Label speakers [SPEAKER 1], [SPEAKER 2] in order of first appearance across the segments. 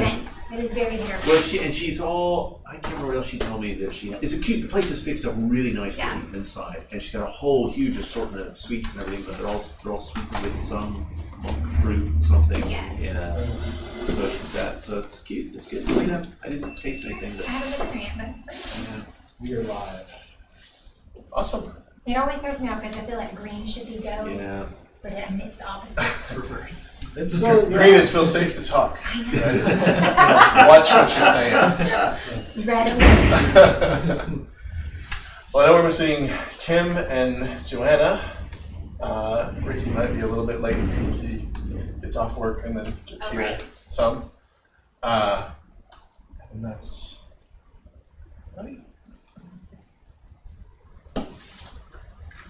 [SPEAKER 1] and miss. It is very hit or miss.
[SPEAKER 2] Well, she's all, I can't remember what else she told me that it's a cute, the place is fixed up really nicely inside, and she's got a whole huge assortment of sweets and everything, but they're all sweetened with some monk fruit, something.
[SPEAKER 1] Yes.
[SPEAKER 2] Yeah. So it's cute, it's good. I didn't taste anything.
[SPEAKER 1] I haven't looked at it, but
[SPEAKER 3] We are live.
[SPEAKER 4] Awesome.
[SPEAKER 1] it always throws me off because I feel like green should be go.
[SPEAKER 2] Yeah.
[SPEAKER 1] But it's the opposite.
[SPEAKER 4] It's reversed.
[SPEAKER 3] It's so
[SPEAKER 4] Green is feel safe to talk.
[SPEAKER 1] I know.
[SPEAKER 4] Right? Watch what you're saying.
[SPEAKER 1] Red alert.
[SPEAKER 4] Well, I know we're missing Kim and Joanna. Ricky might be a little bit late. He gets off work and then gets here
[SPEAKER 1] right.
[SPEAKER 4] some. And that's right.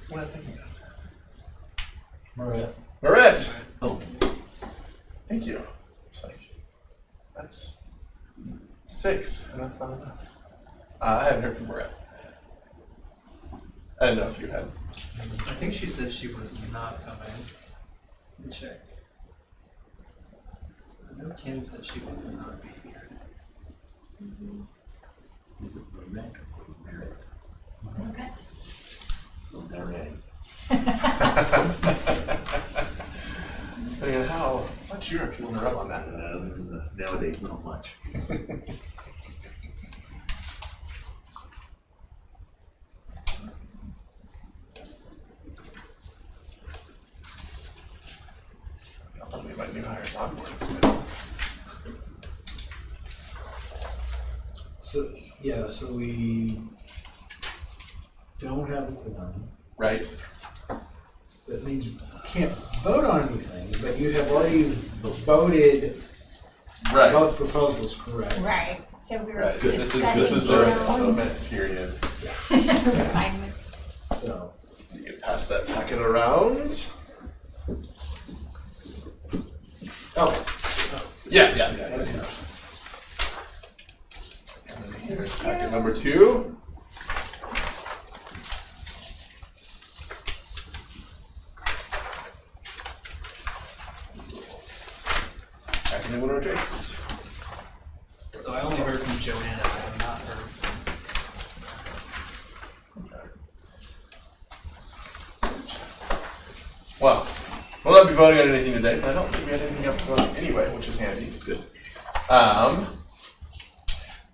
[SPEAKER 4] What am I thinking of? Marit.
[SPEAKER 2] Oh.
[SPEAKER 4] Thank you. It's like, that's 6, and that's not enough. I haven't heard from Marit. I don't know if you had.
[SPEAKER 5] I think she said she was not coming. Let me check. I know Kim said she would not be here.
[SPEAKER 2] Is it Marit or Marit?
[SPEAKER 1] Correct.
[SPEAKER 2] Oh, Marit.
[SPEAKER 4] Depending on how much Europe you want to rub on that.
[SPEAKER 2] Nowadays, not much.
[SPEAKER 4] I'll be my new hires on board.
[SPEAKER 3] So we don't have a quorum.
[SPEAKER 4] Right.
[SPEAKER 3] That means you can't vote on anything, but you have already voted
[SPEAKER 4] Right.
[SPEAKER 3] both proposals, correct?
[SPEAKER 1] Right. So we were
[SPEAKER 4] Right. This
[SPEAKER 1] discussing
[SPEAKER 4] is the
[SPEAKER 1] details.
[SPEAKER 4] refinement period.
[SPEAKER 1] Refinement.
[SPEAKER 3] So,
[SPEAKER 4] You can pass that packet around.
[SPEAKER 3] oh,
[SPEAKER 4] Yeah. And then here's packet number 2. Packet number 1, Trace.
[SPEAKER 5] So I only heard from Joanna. I have not heard from.
[SPEAKER 4] Well, we'll not be voting on anything today, but I don't think we had anything up to vote anyway, which is handy. Good.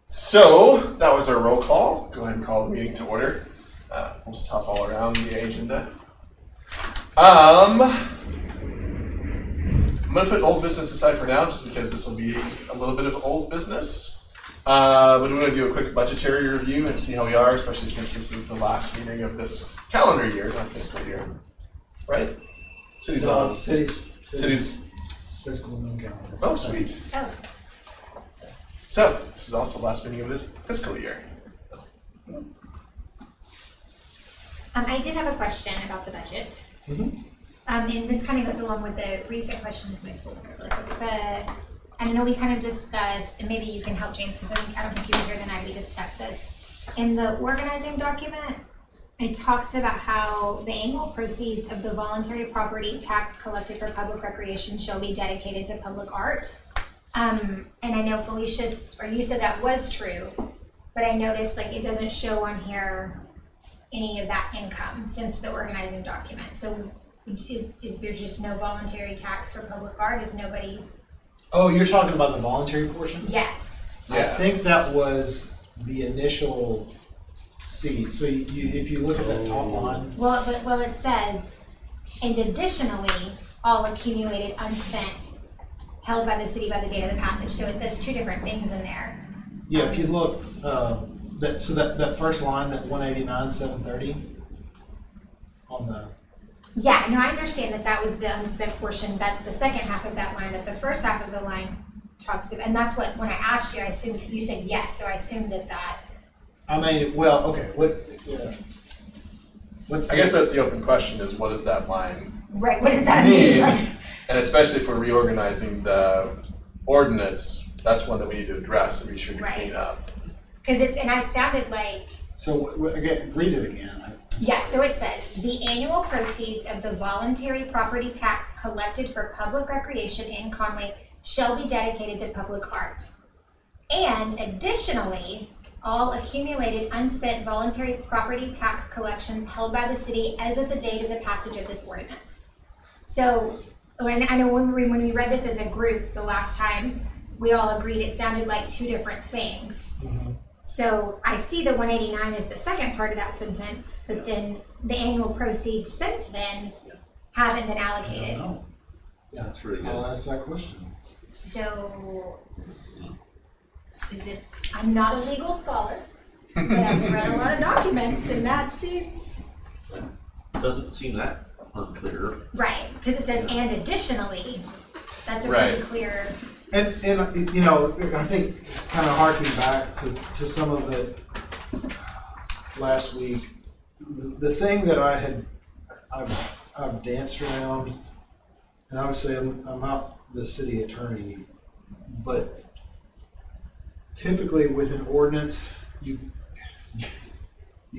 [SPEAKER 4] So that was our roll call. Go ahead and call the meeting to order. We'll just hop all around the agenda. I'm going to put old business aside for now, just because this will be a little bit of old business. But we're going to do a quick budgetary review and see how we are, especially since this is the last meeting of this calendar year, not fiscal year. Right? City's on. City's.
[SPEAKER 3] fiscal moon calendar.
[SPEAKER 4] Oh, sweet.
[SPEAKER 1] Oh.
[SPEAKER 4] So, this is also the last meeting of this fiscal year.
[SPEAKER 1] I did have a question about the budget. And this kind of goes along with the recent questions my folks are like, but I know we kind of discussed, and maybe you can help James, because I don't think you were here the night we discussed this. In the organizing document, it talks about how the annual proceeds of the voluntary property tax collected for public recreation shall be dedicated to public art. And I know Felicia, or you said that was true, but I noticed like it doesn't show on here any of that income since the organizing document. So is there just no voluntary tax for public art? Is nobody?
[SPEAKER 3] Oh, you're talking about the voluntary portion?
[SPEAKER 1] Yes.
[SPEAKER 3] I think that was the initial seed. So if you look at that top line.
[SPEAKER 1] Well, it says, and additionally, all accumulated unspent held by the city by the date of the passage. So it says 2 different things in there.
[SPEAKER 3] Yeah, if you look, that first line, that 189,730 on the.
[SPEAKER 1] Yeah, no, I understand that was the unspent portion. That's the second half of that line. That the first half of the line talks about, and that's what when I asked you, I assumed you said yes. So I assumed that.
[SPEAKER 3] I mean, well, okay. What's
[SPEAKER 4] I guess that's the open question: is what does that line
[SPEAKER 1] right? What does that mean? Like,
[SPEAKER 4] and especially for reorganizing the ordinance, that's one that we need to address and be sure to clean up.
[SPEAKER 1] Because it sounded like.
[SPEAKER 3] So again, read it again.
[SPEAKER 1] Yes, so it says, the annual proceeds of the voluntary property tax collected for public recreation in Conway shall be dedicated to public art. And additionally, all accumulated unspent voluntary property tax collections held by the city as of the date of the passage of this ordinance. So, I know when we read this as a group the last time, we all agreed it sounded like two different things.
[SPEAKER 3] Mm-hmm.
[SPEAKER 1] So I see the 189 is the second part of that sentence, but then the annual proceeds since then haven't been allocated.
[SPEAKER 3] No,
[SPEAKER 2] That's really
[SPEAKER 3] I'll
[SPEAKER 2] good.
[SPEAKER 3] ask that question.
[SPEAKER 1] So, is it, I'm not a legal scholar, but I've read a lot of documents and that seems,
[SPEAKER 2] Doesn't seem that unclear.
[SPEAKER 1] right, because it says and additionally, that's a
[SPEAKER 4] Right.
[SPEAKER 1] really clear,
[SPEAKER 3] And you know, I think kind of harking back to some of it last week, the thing that I've danced around, and obviously I'm not the city attorney, but typically with an ordinance, you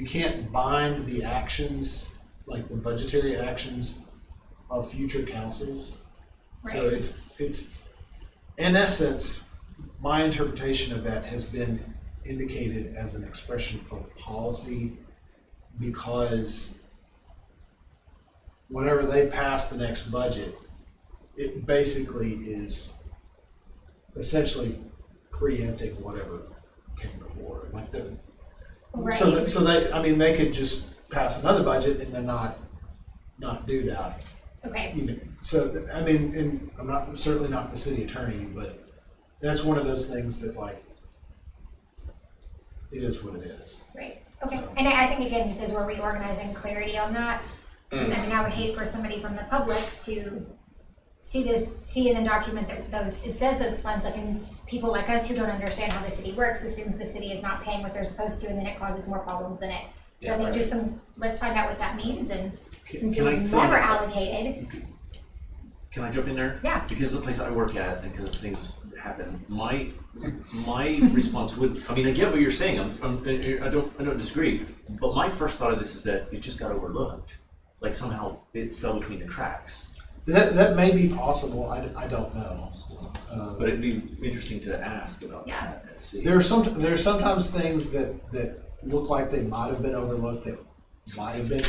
[SPEAKER 3] can't bind the actions, like the budgetary actions of future councils. So
[SPEAKER 1] right,
[SPEAKER 3] it's in essence, my interpretation of that has been indicated as an expression of policy, because whenever they pass the next budget, it basically is essentially preempting whatever came before. Like the,
[SPEAKER 1] right.
[SPEAKER 3] so they, I mean, they could just pass another budget and then not do that.
[SPEAKER 1] Okay,
[SPEAKER 3] You know, so I mean, and I'm certainly not the city attorney, but that's one of those things that, like, it is what it is.
[SPEAKER 1] right, okay. And I think again, just as we're reorganizing clarity on that, because I mean, I would hate for somebody from the public to see in the document that it says those funds, like, and people like us who don't understand how the city works assumes the city is not paying what they're supposed to, and then it causes more problems than it. So I think just let's find out what that means, and since it
[SPEAKER 2] Can I
[SPEAKER 1] was
[SPEAKER 2] throw
[SPEAKER 1] never
[SPEAKER 2] in-
[SPEAKER 1] allocated,
[SPEAKER 2] Can I jump in there?
[SPEAKER 1] Yeah.
[SPEAKER 2] Because the place I work at, and because things happen, my response would, I mean, I get what you're saying. I don't disagree. But my first thought of this is that it just got overlooked. Like somehow it fell between the cracks.
[SPEAKER 3] That may be possible. I don't know.
[SPEAKER 2] But it'd be interesting to ask about
[SPEAKER 1] Yeah.
[SPEAKER 2] that and see.
[SPEAKER 3] There are sometimes things that look like they might have been overlooked, that might have been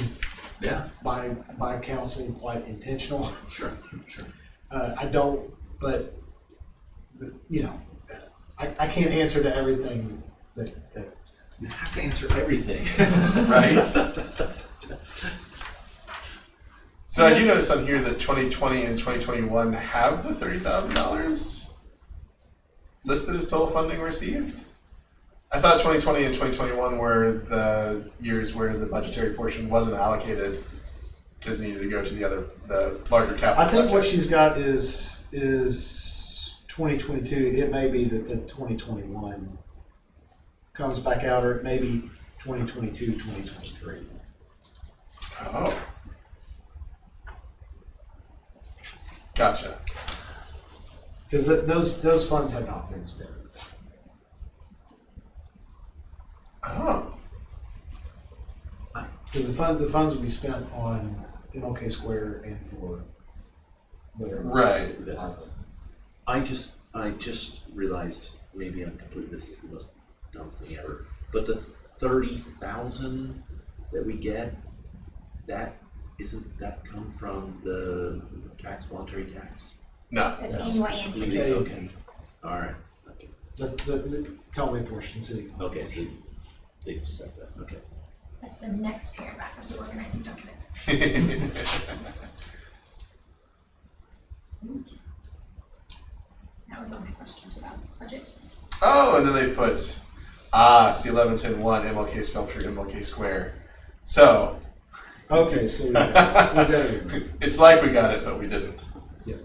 [SPEAKER 2] Yeah,
[SPEAKER 3] by council quite intentional.
[SPEAKER 2] sure.
[SPEAKER 3] I don't, but you know, I can't answer to everything that
[SPEAKER 2] You have to answer everything.
[SPEAKER 4] Right. So I do notice on here that 2020 and 2021 have the $30,000 listed as total funding received. I thought 2020 and 2021 were the years where the budgetary portion wasn't allocated because it needed to go to the larger capital
[SPEAKER 3] I think what
[SPEAKER 4] projects.
[SPEAKER 3] she's got is 2022. It may be that the 2021 comes back out, or it may be 2022, 2023.
[SPEAKER 4] Oh. Gotcha.
[SPEAKER 3] Because those funds have not been spent.
[SPEAKER 4] Oh.
[SPEAKER 3] Because the funds will be spent on MLK Square and for whatever.
[SPEAKER 4] Right.
[SPEAKER 2] I just realized, maybe I'm completely, this is the most dumb thing ever, but the 30,000 that we get, isn't that come from the voluntary tax?
[SPEAKER 4] No.
[SPEAKER 1] that's
[SPEAKER 3] Yes.
[SPEAKER 1] annual and
[SPEAKER 2] Okay, all right, okay,
[SPEAKER 3] That's the Conway portion, city.
[SPEAKER 2] okay, so they've said that, okay.
[SPEAKER 1] that's the next paragraph of the organizing document. That was all my questions about budget.
[SPEAKER 4] Oh, and then they put C1110-1 MLK Sculpture, MLK Square. So
[SPEAKER 3] Okay, so we got it.
[SPEAKER 4] it's like we got it, but we didn't.
[SPEAKER 3] Yeah.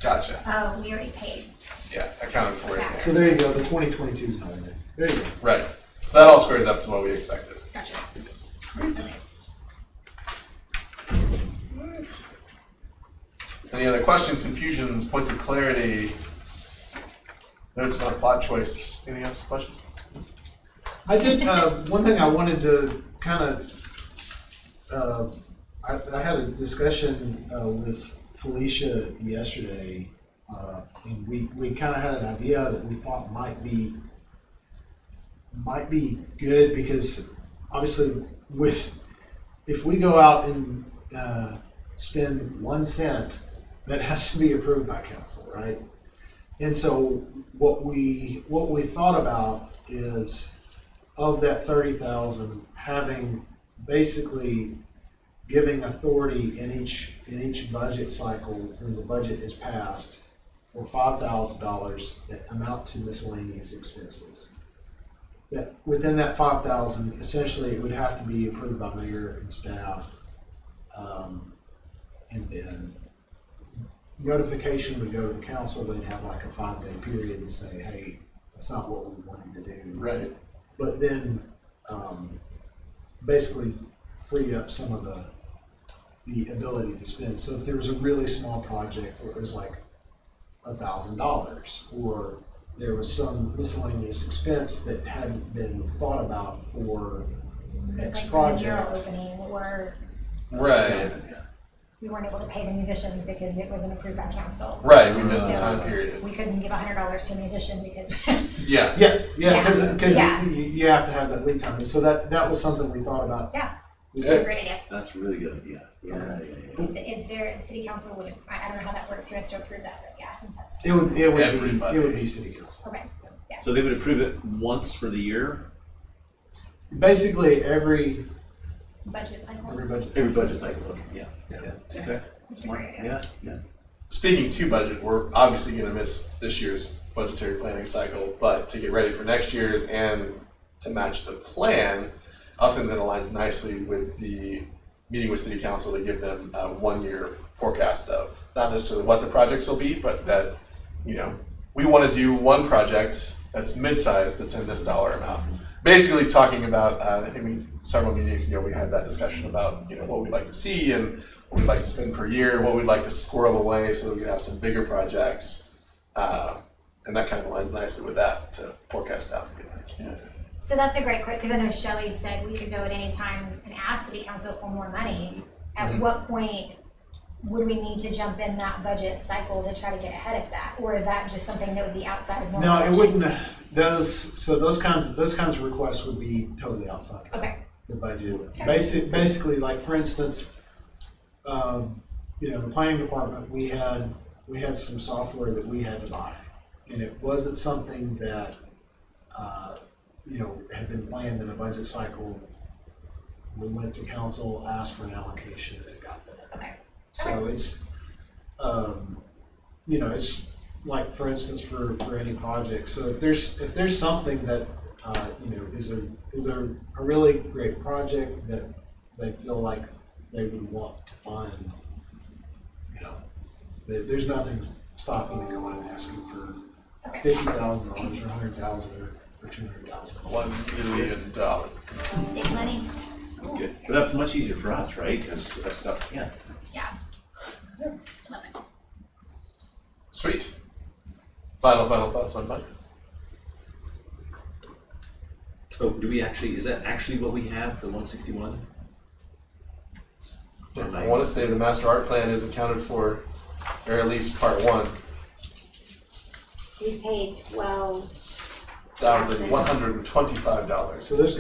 [SPEAKER 4] Gotcha.
[SPEAKER 1] Oh, we already paid.
[SPEAKER 4] Yeah, accounted for it.
[SPEAKER 1] Okay.
[SPEAKER 3] So there you go. The 2022 is not in there. There you go.
[SPEAKER 4] Right. So that all squares up to what we expected.
[SPEAKER 1] Gotcha.
[SPEAKER 4] Any other questions, confusions, points of clarity? Notes about plot choice. Anything else? Question?
[SPEAKER 3] I did, one thing I wanted to kind of, I had a discussion with Felicia yesterday And we kind of had an idea that we thought might be good, because obviously if we go out and spend 1 cent, that has to be approved by council, right? And so what we thought about is, of that 30,000, having basically giving authority in each budget cycle when the budget is passed for $5,000 that amount to miscellaneous expenses. That within that 5,000, essentially it would have to be approved by mayor and staff, and then notification would go to the council. They'd have like a 5-day period to say, hey, that's not what we wanted to do.
[SPEAKER 4] Right.
[SPEAKER 3] But then basically free up some of the ability to spend. So if there was a really small project where it was like $1,000, or there was some miscellaneous expense that hadn't been thought about for X
[SPEAKER 1] Like the
[SPEAKER 3] project.
[SPEAKER 1] mural opening, or
[SPEAKER 4] Right.
[SPEAKER 1] we weren't able to pay the musicians because it wasn't approved by council.
[SPEAKER 4] Right. We missed the
[SPEAKER 1] So
[SPEAKER 4] time period.
[SPEAKER 1] we couldn't give $100 to a musician because
[SPEAKER 4] Yeah.
[SPEAKER 3] Yeah, because
[SPEAKER 1] Yeah.
[SPEAKER 3] you have to have that lead time. And so that was something we thought about.
[SPEAKER 1] yeah,
[SPEAKER 3] Is
[SPEAKER 1] it's a
[SPEAKER 3] that-
[SPEAKER 1] great idea.
[SPEAKER 2] That's a really good idea. Yeah.
[SPEAKER 1] If the city council would, I don't know how that works, who has to approve that, but yeah, I think that's,
[SPEAKER 3] It would
[SPEAKER 4] Everybody.
[SPEAKER 3] be city council.
[SPEAKER 1] okay.
[SPEAKER 2] So they would approve it once for the year?
[SPEAKER 3] Basically every
[SPEAKER 1] Budget cycle.
[SPEAKER 3] budget.
[SPEAKER 2] Every budget cycle, okay, yeah.
[SPEAKER 3] Yeah.
[SPEAKER 2] Okay.
[SPEAKER 1] It's a great idea.
[SPEAKER 2] Yeah, yeah.
[SPEAKER 4] Speaking to budget, we're obviously going to miss this year's budgetary planning cycle, but to get ready for next year's and to match the plan, I also think that aligns nicely with the meeting with city council to give them a 1-year forecast of not necessarily what the projects will be, but that, you know, we want to do one project that's mid-sized that's in this dollar amount. Basically talking about, I think several meetings ago, we had that discussion about, you know, what we'd like to see and what we'd like to spend per year, what we'd like to squirrel away so that we could have some bigger projects. And that kind of aligns nicely with that to forecast out and be like, yeah.
[SPEAKER 1] So that's a great question, because I know Shelley said we could go at any time and ask city council for more money. At what point would we need to jump in that budget cycle to try to get ahead of that? Or is that just something that would be outside of normal
[SPEAKER 3] No, it
[SPEAKER 1] budget?
[SPEAKER 3] wouldn't. Those kinds of requests would be totally outside of
[SPEAKER 1] Okay,
[SPEAKER 3] the budget.
[SPEAKER 1] Okay.
[SPEAKER 3] Basically, like for instance, the planning department, we had some software that we had to buy, and it wasn't something that had been planned in a budget cycle. We went to council, asked for an allocation, and got that.
[SPEAKER 1] okay.
[SPEAKER 3] So it's, it's like, for instance, for any project. So if there's something that, is a really great project that they feel like they would want to fund, there's nothing stopping them going and asking for $50,000 or $100,000 or $200,000.
[SPEAKER 4] $1 million.
[SPEAKER 1] Big money.
[SPEAKER 2] That's good. But that's much easier for us, right? Because that stuff, yeah.
[SPEAKER 1] Yeah. Love it.
[SPEAKER 4] Sweet. Final thoughts on budget?
[SPEAKER 2] Oh, is that actually what we have, the 161?
[SPEAKER 4] I want to say the master art plan is accounted for, or at least part 1.
[SPEAKER 1] We paid
[SPEAKER 4] $1,125.
[SPEAKER 3] So there's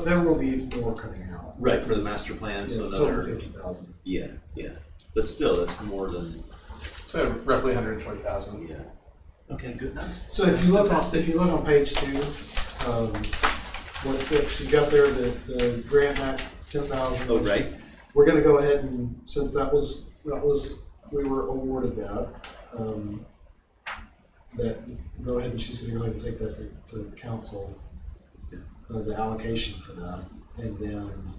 [SPEAKER 3] there will be more coming out.
[SPEAKER 2] Right, for the master plan,
[SPEAKER 3] Yeah,
[SPEAKER 2] so
[SPEAKER 3] it's total
[SPEAKER 2] another,
[SPEAKER 3] 50,000.
[SPEAKER 2] yeah. But still, that's more than,
[SPEAKER 4] So roughly 120,000.
[SPEAKER 2] yeah. Okay, good, nice.
[SPEAKER 3] So if you look on page 2, what she's got there, the grant match 10,000.
[SPEAKER 2] Oh, right.
[SPEAKER 3] We're going to go ahead and, since we were awarded that, go ahead and she's going to go ahead and take that to the council, the allocation for that, and then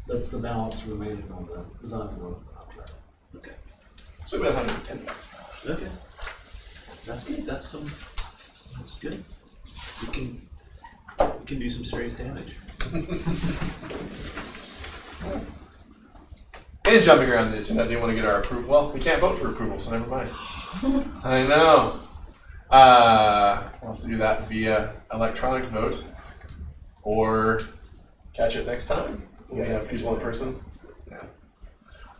[SPEAKER 3] that's the balance remaining on the design and development contract.
[SPEAKER 2] Okay.
[SPEAKER 4] So about 110,000.
[SPEAKER 2] Okay. That's good, that's good. We can do some serious damage.
[SPEAKER 4] And jumping around the agenda, do you want to get our approval? Well, we can't vote for approval, so never mind. I know. We'll have to do that via electronic vote, or catch it next time when we have people in person.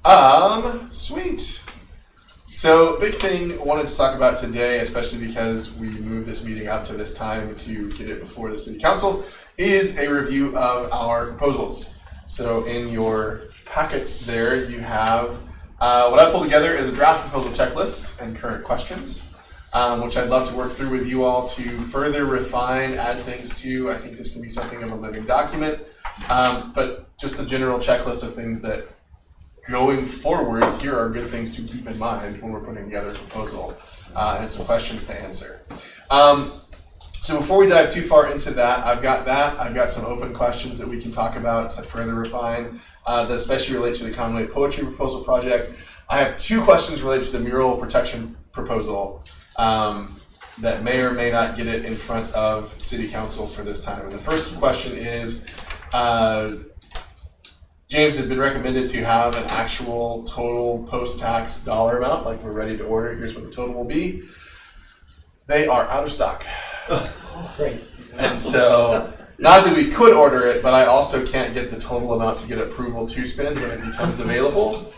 [SPEAKER 4] Yeah. Sweet. So, big thing I wanted to talk about today, especially because we moved this meeting up to this time to get it before the city council, is a review of our proposals. So, in your packets there, you have what I pulled together is a draft proposal checklist and current questions, which I'd love to work through with you all to further refine, add things to. I think this can be something of a living document, but just a general checklist of things that going forward, here are good things to keep in mind when we're putting together a proposal and some questions to answer. So before we dive too far into that. I've got some open questions that we can talk about to further refine that especially relate to the Conway Poetry Proposal Project. I have 2 questions related to the mural protection proposal that may or may not get it in front of City Council for this time. And the first question is, James has been recommended to have an actual total post-tax dollar amount, like we're ready to order. Here's what the total will be. They are out of stock.
[SPEAKER 3] Great.
[SPEAKER 4] And so, not that we could order it, but I also can't get the total amount to get approval to spend when it becomes available.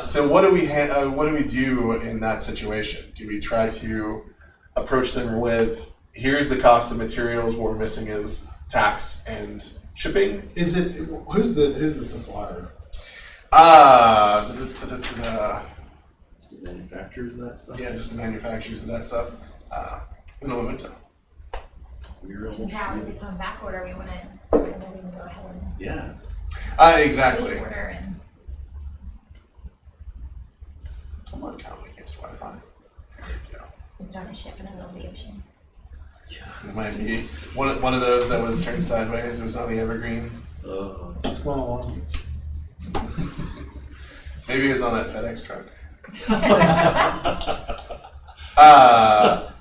[SPEAKER 4] So what do we do in that situation? Do we try to approach them with, here's the cost of materials, what we're missing is tax and shipping?
[SPEAKER 3] Is it who's the supplier?
[SPEAKER 2] The manufacturers of that stuff.
[SPEAKER 4] Yeah, just the manufacturers of that stuff. Un momento.
[SPEAKER 1] Because how if it's on back order, we want to go ahead and
[SPEAKER 2] Yeah.
[SPEAKER 4] Exactly.
[SPEAKER 1] order and
[SPEAKER 4] Come on, Conway, against Wi-Fi. There we go.
[SPEAKER 1] is it on a ship in the middle of the ocean?
[SPEAKER 4] It might be one of those that was turned sideways. It was on the Evergreen.
[SPEAKER 3] What's going on?
[SPEAKER 4] Maybe it was on that FedEx truck.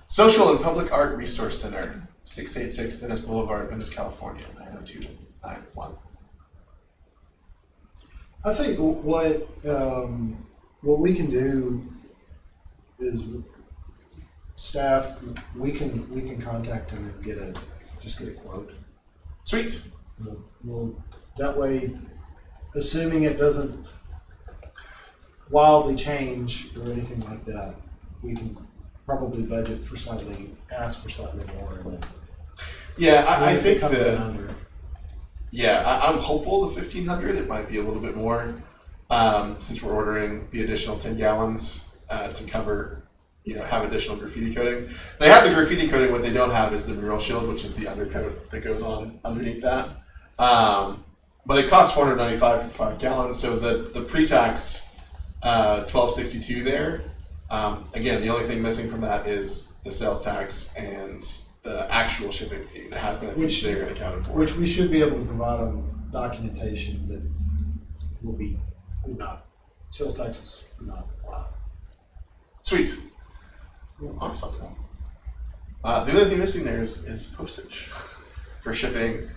[SPEAKER 4] Social and Public Art Resource Center, 686 Venice Boulevard, Venice, California, 90291.
[SPEAKER 3] I think what we can do is staff, we can contact them and get a quote.
[SPEAKER 4] Sweet.
[SPEAKER 3] We'll that way, assuming it doesn't wildly change or anything like that, we can probably ask for slightly more. And
[SPEAKER 4] Yeah, I
[SPEAKER 3] if it
[SPEAKER 4] think
[SPEAKER 3] comes in
[SPEAKER 4] that.
[SPEAKER 3] under.
[SPEAKER 4] Yeah, I'm hopeful the 1,500. It might be a little bit more since we're ordering the additional 10 gallons to cover, have additional graffiti coating. They have the graffiti coating. What they don't have is the mural shield, which is the undercoat that goes on underneath that. But it costs $495 for 5 gallons. So the pre-tax $1,262 there. Again, the only thing missing from that is the sales tax and the actual shipping fee. The hazmat fees there and accounted for.
[SPEAKER 3] Which we should be able to provide on documentation that will not, sales taxes will not apply.
[SPEAKER 4] Sweet. Awesome. The other thing missing there is postage for shipping.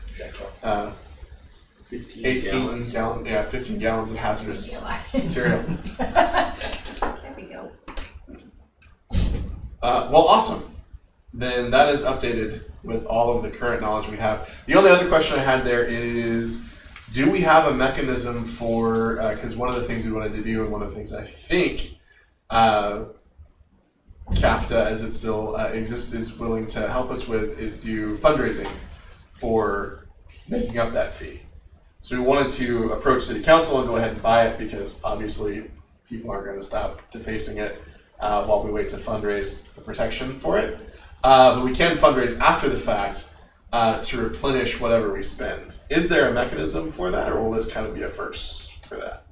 [SPEAKER 4] 15 gallons of hazardous material.
[SPEAKER 1] There we go.
[SPEAKER 4] Well, awesome. Then that is updated with all of the current knowledge we have. The only other question I had there is, do we have a mechanism for, because one of the things we wanted to do, and one of the things I think CAFTA, as it still exists, is willing to help us with, is do fundraising for making up that fee. So we wanted to approach City Council and go ahead and buy it, because obviously people aren't going to stop defacing it while we wait to fundraise the protection for it. But we can fundraise after the fact to replenish whatever we spend. Is there a mechanism for that, or will this kind of be a first for that?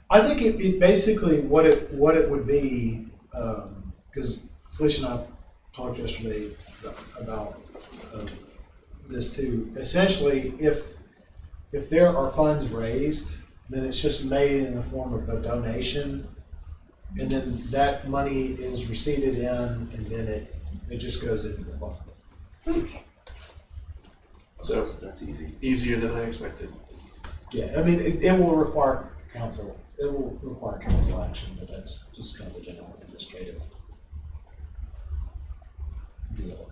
[SPEAKER 3] I think it basically what it would be, because Felicia and I talked yesterday about this too. Essentially, if there are funds raised, then it's just made in the form of a donation, and then that money is receipted in, and then it just goes into the fund.
[SPEAKER 1] Okay.
[SPEAKER 4] So
[SPEAKER 2] That's easy.
[SPEAKER 4] easier than I expected.
[SPEAKER 3] Yeah, I mean, it will require council action, but that's just kind of a general administrative deal.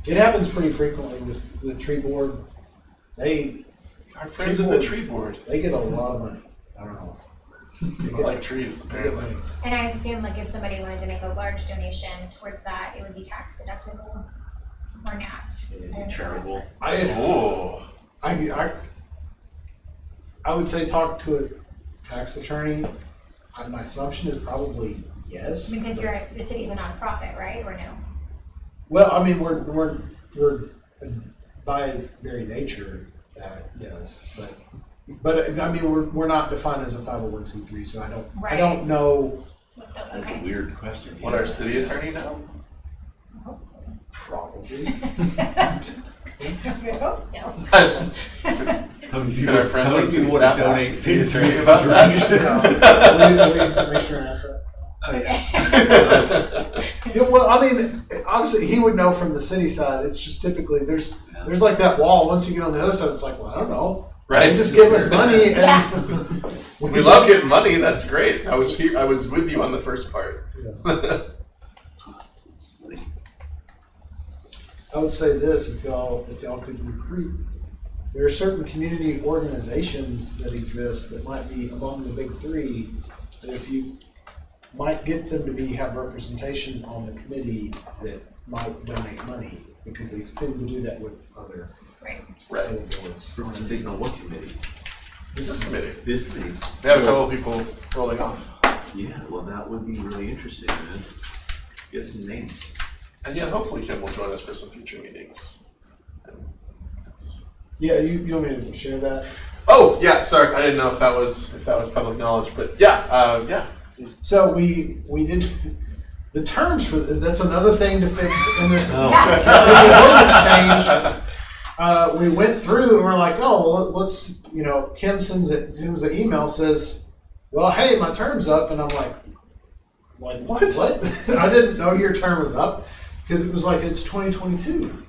[SPEAKER 3] It happens pretty frequently with tree board.
[SPEAKER 4] Our friends at the tree board.
[SPEAKER 3] They get a lot of money. I don't know.
[SPEAKER 4] People like trees, apparently.
[SPEAKER 1] And I assume like if somebody wanted to make a large donation towards that, it would be tax deductible or not.
[SPEAKER 2] Is it charitable?
[SPEAKER 4] Oh.
[SPEAKER 3] I would say talk to a tax attorney. My assumption is probably yes.
[SPEAKER 1] Because the city's a nonprofit, right, or no?
[SPEAKER 3] Well, I mean, we're by very nature that yes, but I mean we're not defined as a 501c3, so I don't know.
[SPEAKER 2] That's a weird question.
[SPEAKER 4] Would our city attorney know?
[SPEAKER 1] I hope so.
[SPEAKER 3] Probably.
[SPEAKER 1] I hope so.
[SPEAKER 4] Yes.
[SPEAKER 2] How many
[SPEAKER 4] Can our friends on city
[SPEAKER 2] would
[SPEAKER 4] staff
[SPEAKER 2] donate
[SPEAKER 4] ask the city attorney about that?
[SPEAKER 3] Make sure and ask that.
[SPEAKER 2] Oh, yeah.
[SPEAKER 3] Yeah, well, I mean, obviously he would know from the city side. It's just typically there's like that wall. Once you get on the other side, it's like, well, I don't know.
[SPEAKER 4] Right.
[SPEAKER 3] They just give us money, and
[SPEAKER 1] Yeah.
[SPEAKER 4] We love getting money. That's great. I was with you on the first part.
[SPEAKER 3] Yeah. I would say this: if y'all could recruit, there are certain community organizations that exist that might be among the big three. That if you might get them to have representation on the committee, that might donate money because they tend to do that with other
[SPEAKER 1] Right.
[SPEAKER 3] other boards.
[SPEAKER 2] Representation on what committee?
[SPEAKER 4] This committee.
[SPEAKER 2] This committee.
[SPEAKER 4] We have a couple of people rolling off.
[SPEAKER 2] Yeah, well, that would be really interesting, man. Get some names.
[SPEAKER 4] And yeah, hopefully Kim will join us for some future meetings.
[SPEAKER 3] Yeah, you want me to share that?
[SPEAKER 4] Oh yeah, sorry, I didn't know if that was public knowledge, but yeah, yeah.
[SPEAKER 3] So we did the terms for that's another thing to fix in this.
[SPEAKER 2] Oh.
[SPEAKER 3] The ordinance change. We went through and we're like, oh well, let's Kim sends the email, says, well, hey, my term's up, and I'm like what? I didn't know your term was up because it was like it's 2022.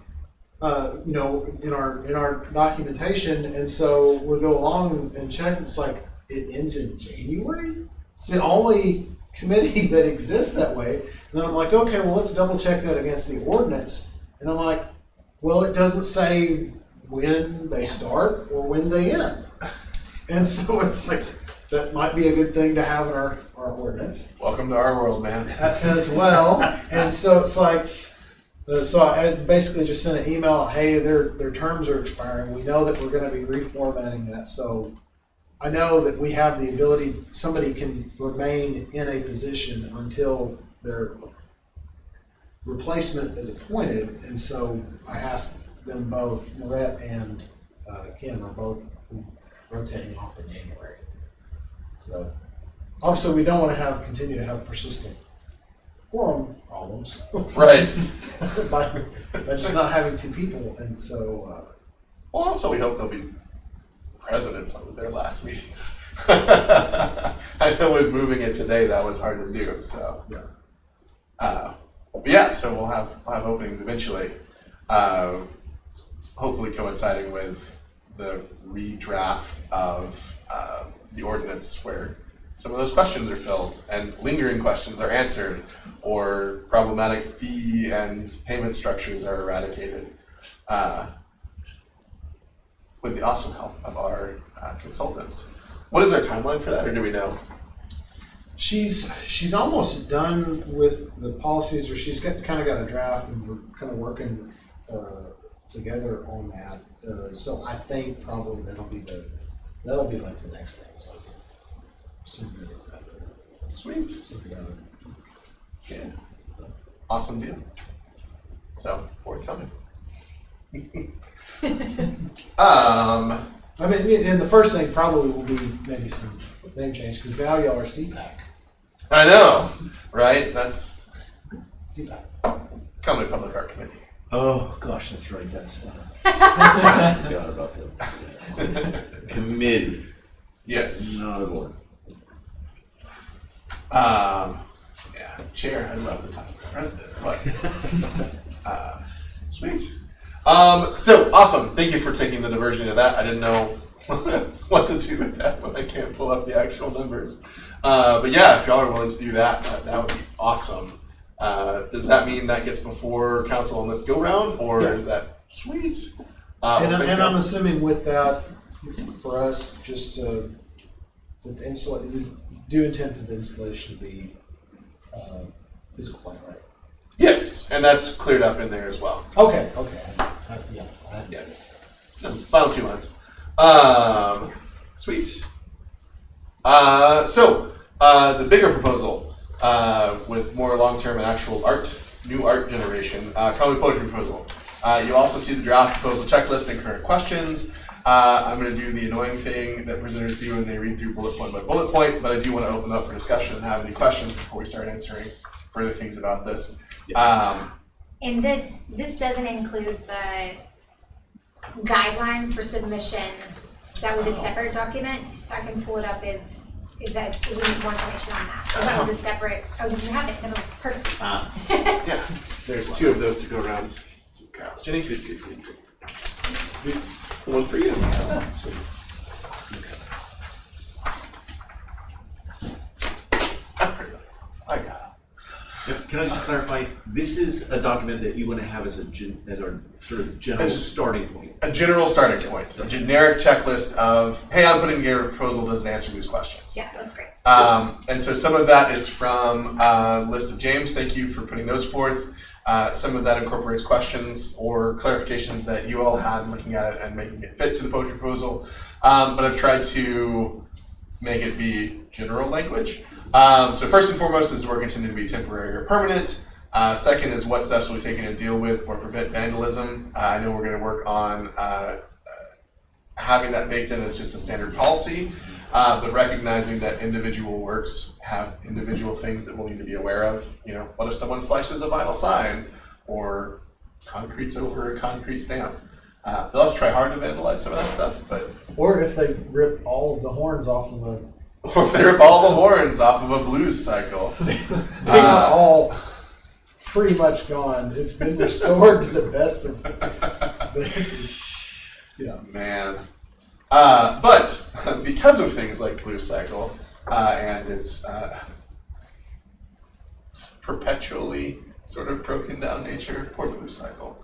[SPEAKER 3] In our documentation, and so we'll go along and check. It's like it ends in January. It's the only committee that exists that way. And then I'm like, okay, well, let's double check that against the ordinance. And I'm like, well, it doesn't say when they start or when they end. And so it's like that might be a good thing to have in our ordinance
[SPEAKER 4] Welcome to our world, man.
[SPEAKER 3] as well. And so it's like. So I basically just sent an email, hey, their terms are expiring. We know that we're going to be reformatting that. So I know that we have the ability, somebody can remain in a position until their replacement is appointed. And so I asked them both, Norette and Kim are both rotating off in January. So obviously we don't want to continue to have persistent quorum problems.
[SPEAKER 4] Right.
[SPEAKER 3] by just not having two people, and so.
[SPEAKER 4] Well, also we hope they'll be present at some of their last meetings. I know with moving it today, that was hard to do. So.
[SPEAKER 3] Yeah.
[SPEAKER 4] But yeah, so we'll have openings eventually. Hopefully coinciding with the redraft of the ordinance where some of those questions are filled and lingering questions are answered, or problematic fee and payment structures are eradicated, with the awesome help of our consultants. What is our timeline for that, or do we know?
[SPEAKER 3] She's almost done with the policies, or she's kind of got a draft, and we're kind of working together on that. So I think probably that'll be like the next thing. So.
[SPEAKER 4] Sweet. Yeah. Awesome deal. So, forthcoming.
[SPEAKER 3] I mean, and the first thing probably will be maybe some name change, because now y'all are CPAC.
[SPEAKER 4] I know, right? That's
[SPEAKER 3] CPAC.
[SPEAKER 4] Conway Public Art Committee.
[SPEAKER 2] Oh, gosh, that's right. That's I forgot about the committee.
[SPEAKER 4] Yes.
[SPEAKER 2] Not a board.
[SPEAKER 4] Yeah, chair. I love the title. President. But sweet. So awesome. Thank you for taking the diversion of that. I didn't know what to do with that when I can't pull up the actual numbers. But yeah, if y'all are willing to do that, that would be awesome. Does that mean that gets before council on this go round, or is that sweet?
[SPEAKER 3] And I'm assuming with that, for us, just that you do intend for the installation to be physical plan, right?
[SPEAKER 4] Yes, and that's cleared up in there as well.
[SPEAKER 3] Okay. Yeah.
[SPEAKER 4] Yeah. No, final 2 lines. Sweet. So the bigger proposal with more long-term and actual new art generation, Conway poetry proposal. You also see the draft proposal checklist and current questions. I'm going to do the annoying thing that presenters do when they read through bullet point by bullet point, but I do want to open up for discussion and have any questions before we start answering further things about this.
[SPEAKER 1] And this doesn't include the guidelines for submission. That was a separate document, so I can pull it up if we need more information on that. So that was a separate. Oh, you have it. No, perfect.
[SPEAKER 4] Yeah, there's 2 of those to go around. Jenny, good. One for you. I got it.
[SPEAKER 2] Can I just clarify? This is a document that you want to have as our sort of general starting point.
[SPEAKER 4] A general starting point, a generic checklist of, hey, I'm putting together a proposal, does it answer these questions?
[SPEAKER 1] Yeah, that's great.
[SPEAKER 4] And so some of that is from a list of James. Thank you for putting those forth. Some of that incorporates questions or clarifications that you all had looking at it and making it fit to the poetry proposal. But I've tried to make it be general language. So first and foremost is work intended to be temporary or permanent. Second is what steps will be taken to deal with or prevent vandalism. I know we're going to work on having that baked in as just a standard policy, but recognizing that individual works have individual things that we'll need to be aware of. You know, what if someone slices a vinyl sign or concretes over a concrete stamp? They'll have to try hard to vandalize some of that stuff, but
[SPEAKER 3] Or if they rip all of the horns off of a.
[SPEAKER 4] or if they rip all the horns off of a blues cycle.
[SPEAKER 3] They are all pretty much gone. It's been restored to the best of. Yeah.
[SPEAKER 4] Man. But because of things like Blue Cycle and its perpetually sort of broken down nature, poor Blue Cycle,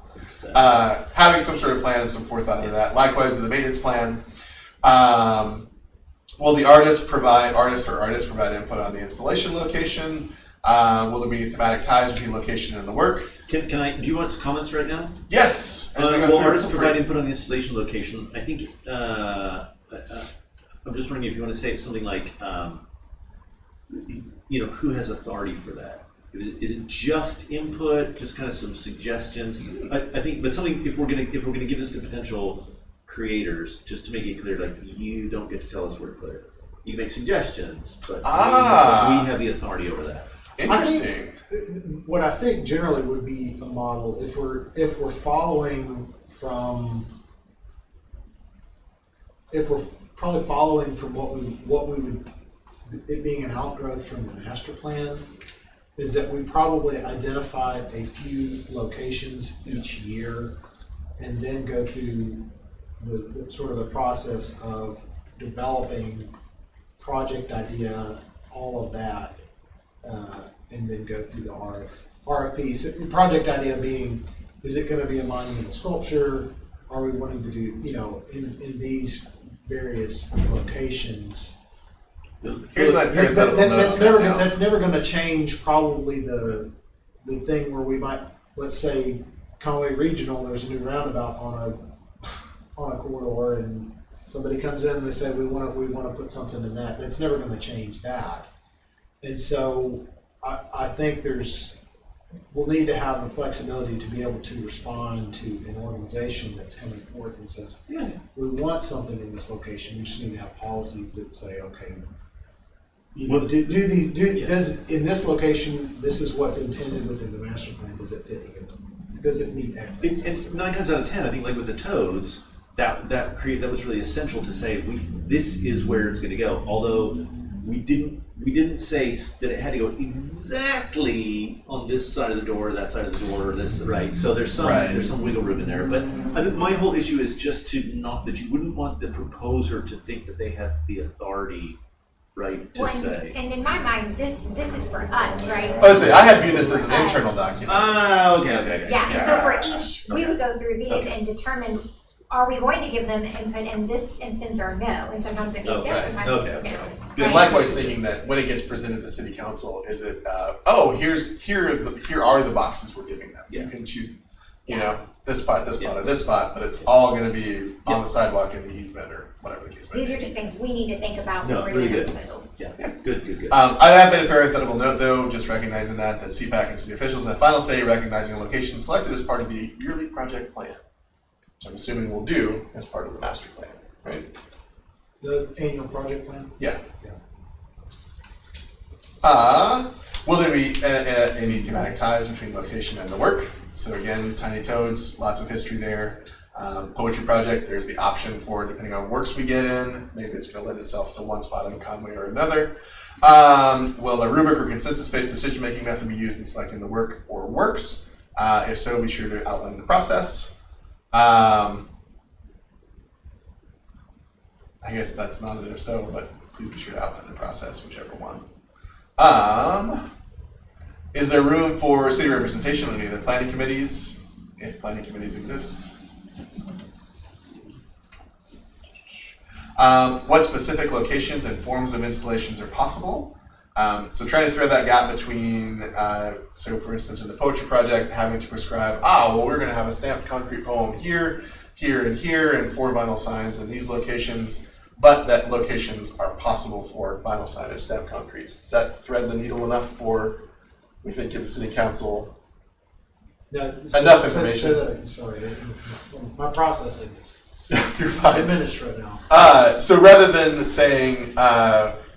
[SPEAKER 4] having some sort of plan and some forethought into that. Likewise, the maintenance plan. Will the artist provide input on the installation location? Will there be thematic ties between location and the work?
[SPEAKER 2] Can I? Do you want some comments right now?
[SPEAKER 4] Yes.
[SPEAKER 2] Will artists provide input on the installation location? I think I'm just wondering if you want to say something like, who has authority for that? Is it just input, just kind of some suggestions? I think, but something if we're gonna give this to potential creators, just to make it clear, like you don't get to tell us where to put it. You can make suggestions, but we have the authority over that.
[SPEAKER 4] Interesting.
[SPEAKER 3] What I think generally would be a model if we're following from what we would it being an outgrowth from the master plan, is that we probably identify a few locations each year and then go through the sort of the process of developing project idea, all of that, and then go through the RFP. So the project idea being, is it going to be a monumental sculpture? Are we wanting to do, in these various locations?
[SPEAKER 4] Here's my
[SPEAKER 3] That's never going to change. Probably the thing where we might, let's say, Conway Regional. There's a new roundabout on a corridor, and somebody comes in and they say we want to put something in that. That's never going to change that. And so I think we'll need to have the flexibility to be able to respond to an organization that's coming forth and says, we want something in this location. We just need to have policies that say, okay, does in this location, this is what's intended within the master plan. Does it fit here? Does it meet X?
[SPEAKER 2] It's 9 times out of 10. I think, like with the toads, that was really essential to say this is where it's going to go. Although we didn't say that it had to go exactly on this side of the door, that side of the door, this right. So there's some wiggle room in there. But I think my whole issue is just that you wouldn't want the proposer to think that they have the authority. Right, to say.
[SPEAKER 1] And in my mind, this is for us, right?
[SPEAKER 4] I had viewed this as an internal document.
[SPEAKER 2] Okay.
[SPEAKER 1] Yeah, and so for each, we would go through these and determine are we going to give them input in this instance or no? And sometimes it means yes, sometimes
[SPEAKER 2] Okay,
[SPEAKER 1] it's no.
[SPEAKER 2] okay.
[SPEAKER 4] And
[SPEAKER 1] Right?
[SPEAKER 4] likewise, thinking that when it gets presented to city council, is it, here are the boxes we're giving them. You
[SPEAKER 2] Yeah.
[SPEAKER 4] can choose,
[SPEAKER 1] Yeah.
[SPEAKER 4] you know, this spot,
[SPEAKER 2] Yeah.
[SPEAKER 4] or this spot, but it's all gonna be
[SPEAKER 2] Yeah.
[SPEAKER 4] on the sidewalk in the easement or whatever the case may be.
[SPEAKER 1] These are just things we need to think about
[SPEAKER 2] No,
[SPEAKER 1] when we're
[SPEAKER 2] really
[SPEAKER 1] doing a
[SPEAKER 2] good.
[SPEAKER 1] proposal.
[SPEAKER 2] Yeah, good.
[SPEAKER 4] I have made a parenthetical note though, just recognizing that CPAC and city officials have final say recognizing a location selected as part of the yearly project plan, which I'm assuming we'll do as part of the master plan, right?
[SPEAKER 3] The annual project plan?
[SPEAKER 4] Yeah.
[SPEAKER 3] Yeah.
[SPEAKER 4] Will there be any thematic ties between location and the work? So again, Tiny Toads, lots of history there. Poetry project, there's the option for, depending on works we get in, maybe it's gonna lend itself to one spot in Conway or another. Will a rubric or consensus-based decision-making method be used in selecting the work or works? If so, be sure to outline the process. I guess that's not an if so, but please be sure to outline the process, whichever one. Is there room for city representation on any of the planning committees, if planning committees exist? What specific locations and forms of installations are possible? So trying to thread that gap between, so for instance, in the poetry project, having to prescribe, we're gonna have a stamped concrete poem here, here, and here, and 4 vinyl signs in these locations, but that locations are possible for vinyl signage, stamped concretes. Does that thread the needle enough for, we think, give the city council enough information?
[SPEAKER 3] Sorry, my processing is
[SPEAKER 4] You're fine.
[SPEAKER 3] diminished right now.
[SPEAKER 4] So rather than saying,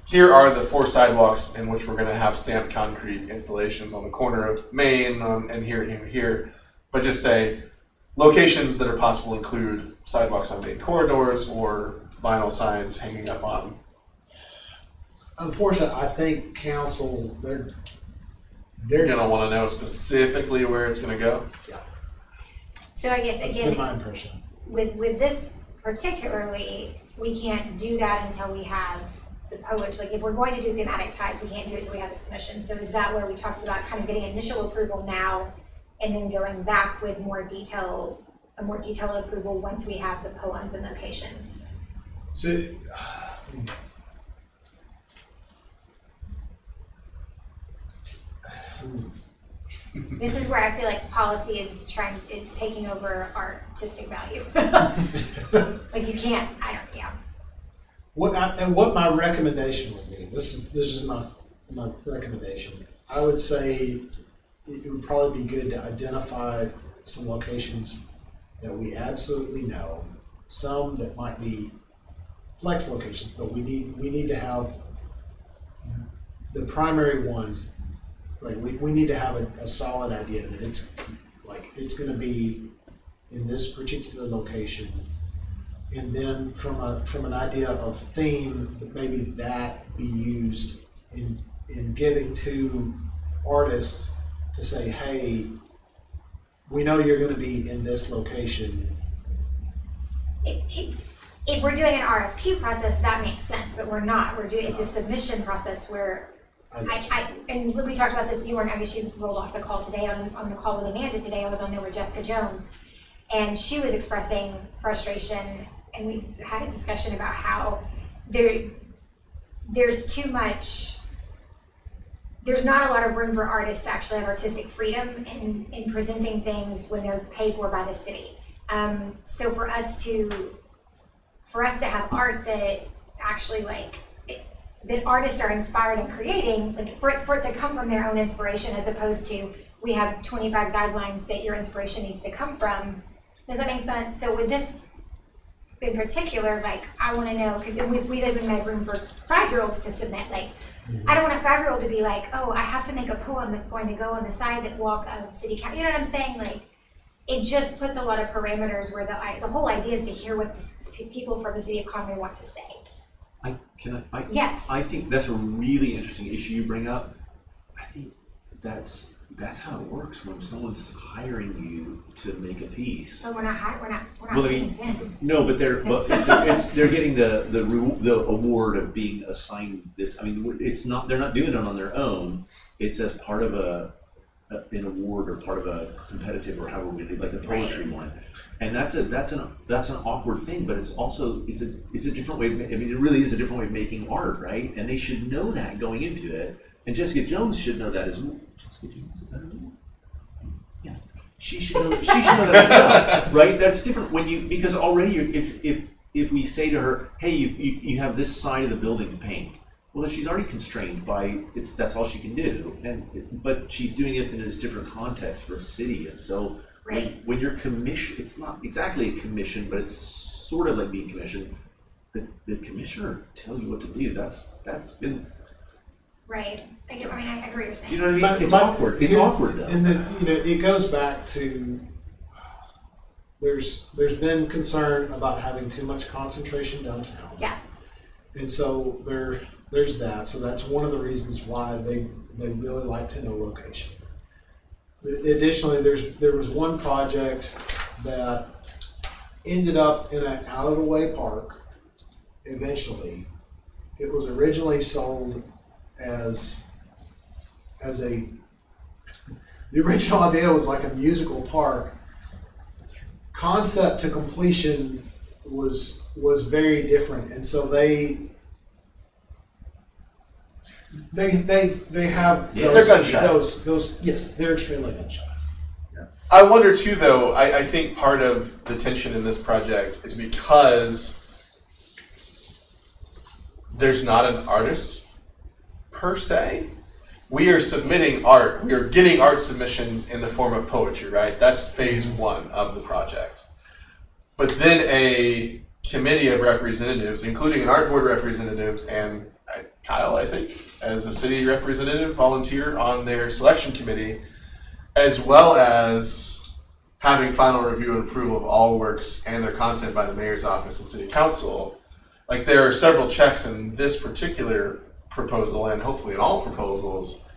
[SPEAKER 4] here are the 4 sidewalks in which we're going to have stamped concrete installations on the corner of Main and here and here and here, but just say locations that are possible include sidewalks on main corridors or vinyl signs hanging up on.
[SPEAKER 3] Unfortunately, I think council, they're
[SPEAKER 4] You're going to want to know specifically where it's going to go.
[SPEAKER 1] So I guess
[SPEAKER 3] that's
[SPEAKER 1] again,
[SPEAKER 3] been my impression.
[SPEAKER 1] with this particularly, we can't do that until we have the poetry. Like if we're going to do thematic ties, we can't do it until we have the submission. So is that where we talked about kind of getting initial approval now and then going back with a more detailed approval once we have the poems and locations?
[SPEAKER 3] So,
[SPEAKER 1] This is where I feel like policy is taking over artistic value. Like you can't,
[SPEAKER 3] what my recommendation would be, this is my recommendation. I would say it would probably be good to identify some locations that we absolutely know, some that might be flex locations, but we need to have the primary ones. Like we need to have a solid idea that it's going to be in this particular location, and then from an idea of theme, maybe that be used in giving to artists to say, hey, we know you're going to be in this location.
[SPEAKER 1] If we're doing an RFQ process, that makes sense, but we're not. We're doing it's a submission process where and we talked about this. You weren't. I guess you rolled off the call today. On the call with Amanda today, I was on there with Jessica Jones, and she was expressing frustration, and we had a discussion about how there's too much. There's not a lot of room for artists to actually have artistic freedom in presenting things when they're paid for by the city. So for us to have art that actually that artists are inspired in creating, like for it to come from their own inspiration, as opposed to we have 25 guidelines that your inspiration needs to come from. Does that make sense? So with this in particular, I want to know, because we even made room for 5-year-olds to submit. I don't want a 5-year-old to be like, oh, I have to make a poem that's going to go on the sidewalk of city council. You know what I'm saying? It just puts a lot of parameters where the whole idea is to hear what the people from the city of Conway want to say. Yes.
[SPEAKER 2] I think that's a really interesting issue you bring up. I think that's how it works when someone's hiring you to make a piece.
[SPEAKER 1] So we're not
[SPEAKER 2] Well, I
[SPEAKER 1] paying
[SPEAKER 2] mean,
[SPEAKER 1] them.
[SPEAKER 2] no, but they're getting the award of being assigned this. I mean, they're not doing it on their own. It's as part of an award or part of a competitive or however we do, like the poetry one. And that's an awkward thing, but it's also it's a different way. I mean, it really is a different way of making art, right? And they should know that going into it. And Jessica Jones should know that as well. Jessica Jones, is that her name? Yeah, she should know. She should know that as well, right? That's different when because already if we say to her, hey, you have this side of the building to paint. Well, then she's already constrained by that's all she can do, but she's doing it in this different context for a city, and so when you're commissioned, it's not exactly a commission, but it's sort of like being commissioned. The commissioner tells you what to do. That's been
[SPEAKER 1] right. I get. I mean, I agree what you're saying.
[SPEAKER 2] Do you know what I mean? It's awkward. It's awkward though.
[SPEAKER 3] And then it goes back to there's been concern about having too much concentration downtown.
[SPEAKER 1] Yeah.
[SPEAKER 3] And so there's that. So that's one of the reasons why they really like to know location. Additionally, there was one project that ended up in an out of the way park. Eventually, it was originally sold as the original idea was like a musical park. Concept to completion was very different, and so they have
[SPEAKER 4] they're gun shy.
[SPEAKER 3] Those yes, they're extremely gun shy.
[SPEAKER 4] I wonder too, though. I think part of the tension in this project is because there's not an artist per se. We are submitting art. We are getting art submissions in the form of poetry, right? That's phase one of the project. But then a committee of representatives, including an art board representative and Kyle, I think, as a city representative, volunteer on their selection committee, as well as having final review and approval of all works and their content by the mayor's office and city council. Like, there are several checks in this particular proposal, and hopefully in all proposals,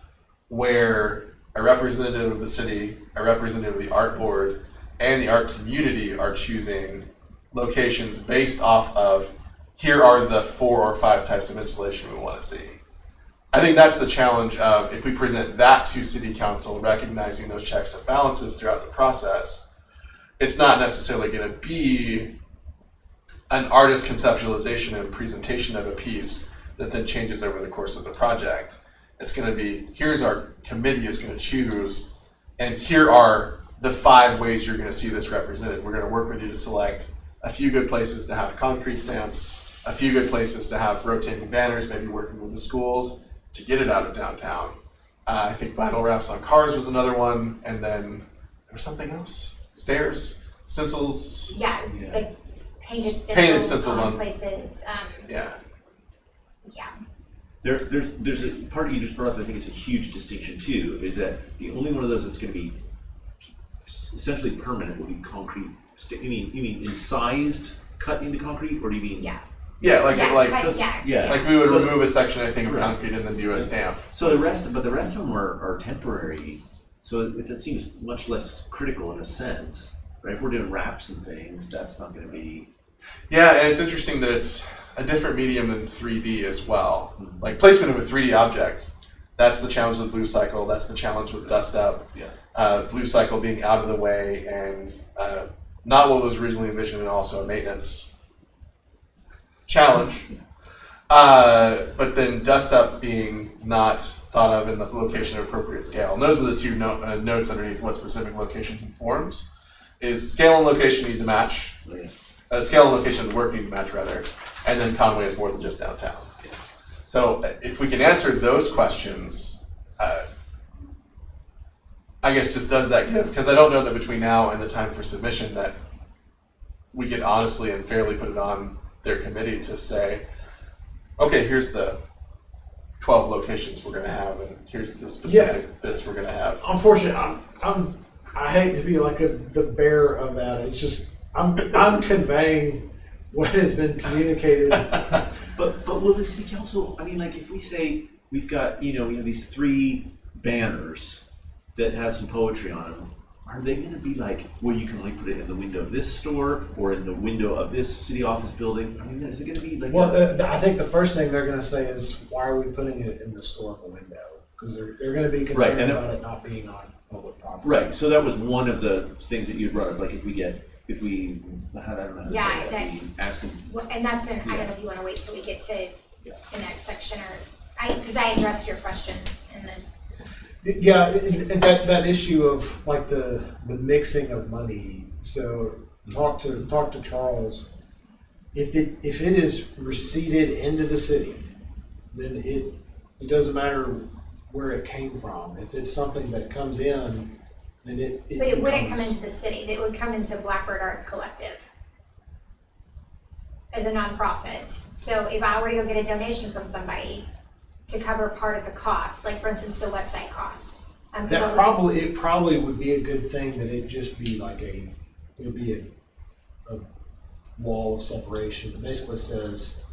[SPEAKER 4] where a representative of the city, a representative of the art board, and the art community are choosing locations based off of, here are the 4 or 5 types of installation we want to see. I think that's the challenge of, if we present that to city council, recognizing those checks and balances throughout the process, it's not necessarily going to be an artist conceptualization and presentation of a piece that then changes over the course of the project. It's going to be, here's our committee is going to choose, and here are the 5 ways you're going to see this represented. We're going to work with you to select a few good places to have concrete stamps, a few good places to have rotating banners, maybe working with the schools to get it out of downtown. I think vinyl wraps on cars was another one, and then there was something else. Stairs, stencils.
[SPEAKER 1] Yeah, like painted stencils on places.
[SPEAKER 4] Yeah.
[SPEAKER 1] Yeah.
[SPEAKER 2] There's a part you just brought up that I think is a huge distinction too, is that the only one of those that's going to be essentially permanent will be concrete. You mean incised, cut into concrete, or do you mean?
[SPEAKER 1] Yeah.
[SPEAKER 4] Yeah, like we would remove a section, I think, of concrete and then do a stamp.
[SPEAKER 2] So the rest of them are temporary. So it just seems much less critical in a sense, right? If we're doing wraps and things, that's not going to be.
[SPEAKER 4] Yeah, and it's interesting that it's a different medium than 3D as well. Like placement of a 3D object, that's the challenge with Blue Cycle. That's the challenge with Dust Up.
[SPEAKER 2] Yeah.
[SPEAKER 4] Blue Cycle being out of the way and not what was originally envisioned, and also a maintenance challenge. But then Dust Up being not thought of in the location appropriate scale. And those are the 2 notes underneath what specific locations and forms. Is scale and location need to match. Scale and location of the work need to match, rather. And then Conway is more than just downtown.
[SPEAKER 2] Yeah.
[SPEAKER 4] So if we can answer those questions, I guess just does that give? Because I don't know that between now and the time for submission that we can honestly and fairly put it on their committee to say, okay, here's the 12 locations we're going to have, and here's the specific bits we're going to have.
[SPEAKER 3] Unfortunately, I hate to be like the bearer of that. It's just I'm conveying what has been communicated.
[SPEAKER 2] But will the city council? I mean, like if we say we have these 3 banners that have some poetry on them. Are they going to be like, well, you can only put it in the window of this store or in the window of this city office building? I mean, is it going to be like?
[SPEAKER 3] Well, I think the first thing they're going to say is, why are we putting it in the historical window? Because they're going to be concerned about it not being on public property.
[SPEAKER 2] Right, so that was one of the things that you brought up, like I don't know how to
[SPEAKER 1] Yeah,
[SPEAKER 2] say that, we ask them.
[SPEAKER 1] Well, and that's I don't know if you wanna wait till we get to
[SPEAKER 2] Yeah.
[SPEAKER 1] the next section because I addressed your questions and then.
[SPEAKER 3] Yeah, and that issue of like the mixing of money. So talk to Charles. If it is receipted into the city, then it doesn't matter where it came from. If it's something that comes in, then it
[SPEAKER 1] But it wouldn't come into the city. It would come into Blackbird Arts Collective as a nonprofit. So if I were to go get a donation from somebody to cover part of the cost, like for instance the website cost.
[SPEAKER 3] It probably would be a good thing that it just be like a wall of separation that basically says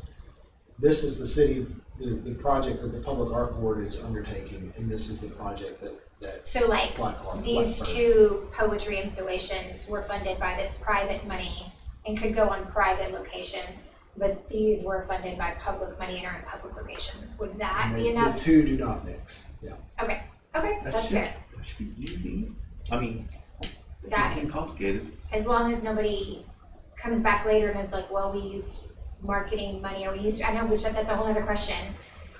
[SPEAKER 3] this is the city, the project that the Public Art Board is undertaking, and this is the project that
[SPEAKER 1] So like these
[SPEAKER 3] Blackbird.
[SPEAKER 1] two poetry installations were funded by this private money and could go on private locations, but these were funded by public money and are in public locations. Would that
[SPEAKER 3] And
[SPEAKER 1] be
[SPEAKER 3] the
[SPEAKER 1] enough?
[SPEAKER 3] two do not mix. Yeah.
[SPEAKER 1] Okay, that's fair.
[SPEAKER 2] That should be easy. I mean, it
[SPEAKER 1] That-
[SPEAKER 2] doesn't seem complicated.
[SPEAKER 1] As long as nobody comes back later and is like, well, we used marketing money, or we used, I know, which that's a whole other question,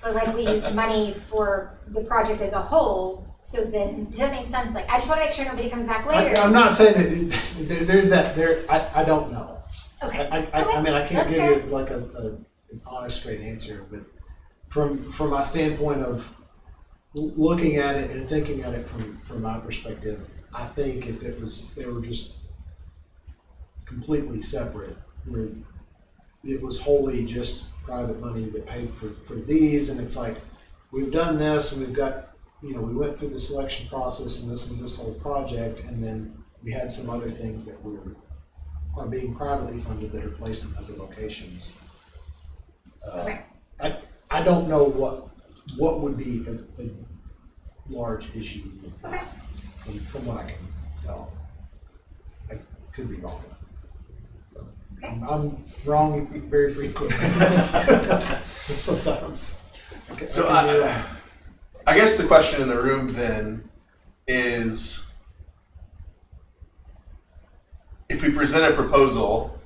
[SPEAKER 1] but like we used money for the project as a whole, so then, does that make sense? Like, I just wanna make sure nobody comes back later.
[SPEAKER 3] I'm not saying that there's that there. I don't know.
[SPEAKER 1] Okay.
[SPEAKER 3] I mean, I can't
[SPEAKER 1] That's
[SPEAKER 3] give
[SPEAKER 1] fair.
[SPEAKER 3] you like an honest, straight answer, but from my standpoint of looking at it and thinking at it from my perspective, I think if they were just completely separate, where it was wholly just private money that paid for these, and it's like, we've done this, and we've got, we went through the selection process, and this is this whole project, and then we had some other things that are being privately funded that are placed in other locations.
[SPEAKER 1] Okay.
[SPEAKER 3] I don't know what would be a large issue with that, from what I can tell. I could be wrong.
[SPEAKER 1] Okay.
[SPEAKER 3] I'm wrong very frequently. Sometimes. Okay,
[SPEAKER 4] So
[SPEAKER 3] I
[SPEAKER 4] I guess the question in the room then is, if we present a proposal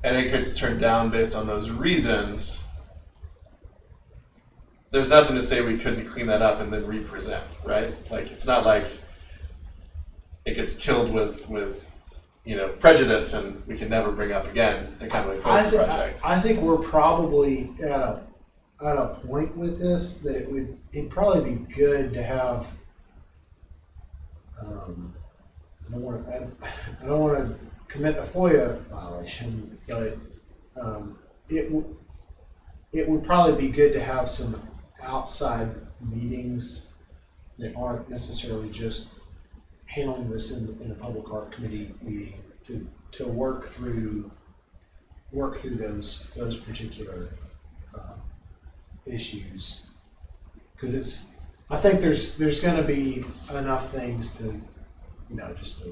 [SPEAKER 4] and it gets turned down based on those reasons, there's nothing to say we couldn't clean that up and then re-present, right? Like, it's not like it gets killed with prejudice and we can never bring up again the Conway Post project.
[SPEAKER 3] I think we're probably at a point with this that it'd probably be good to have. I don't want to commit a FOIA violation, but it would probably be good to have some outside meetings that aren't necessarily just handling this in a public art committee meeting to work through those particular issues, because I think there's going to be enough things to just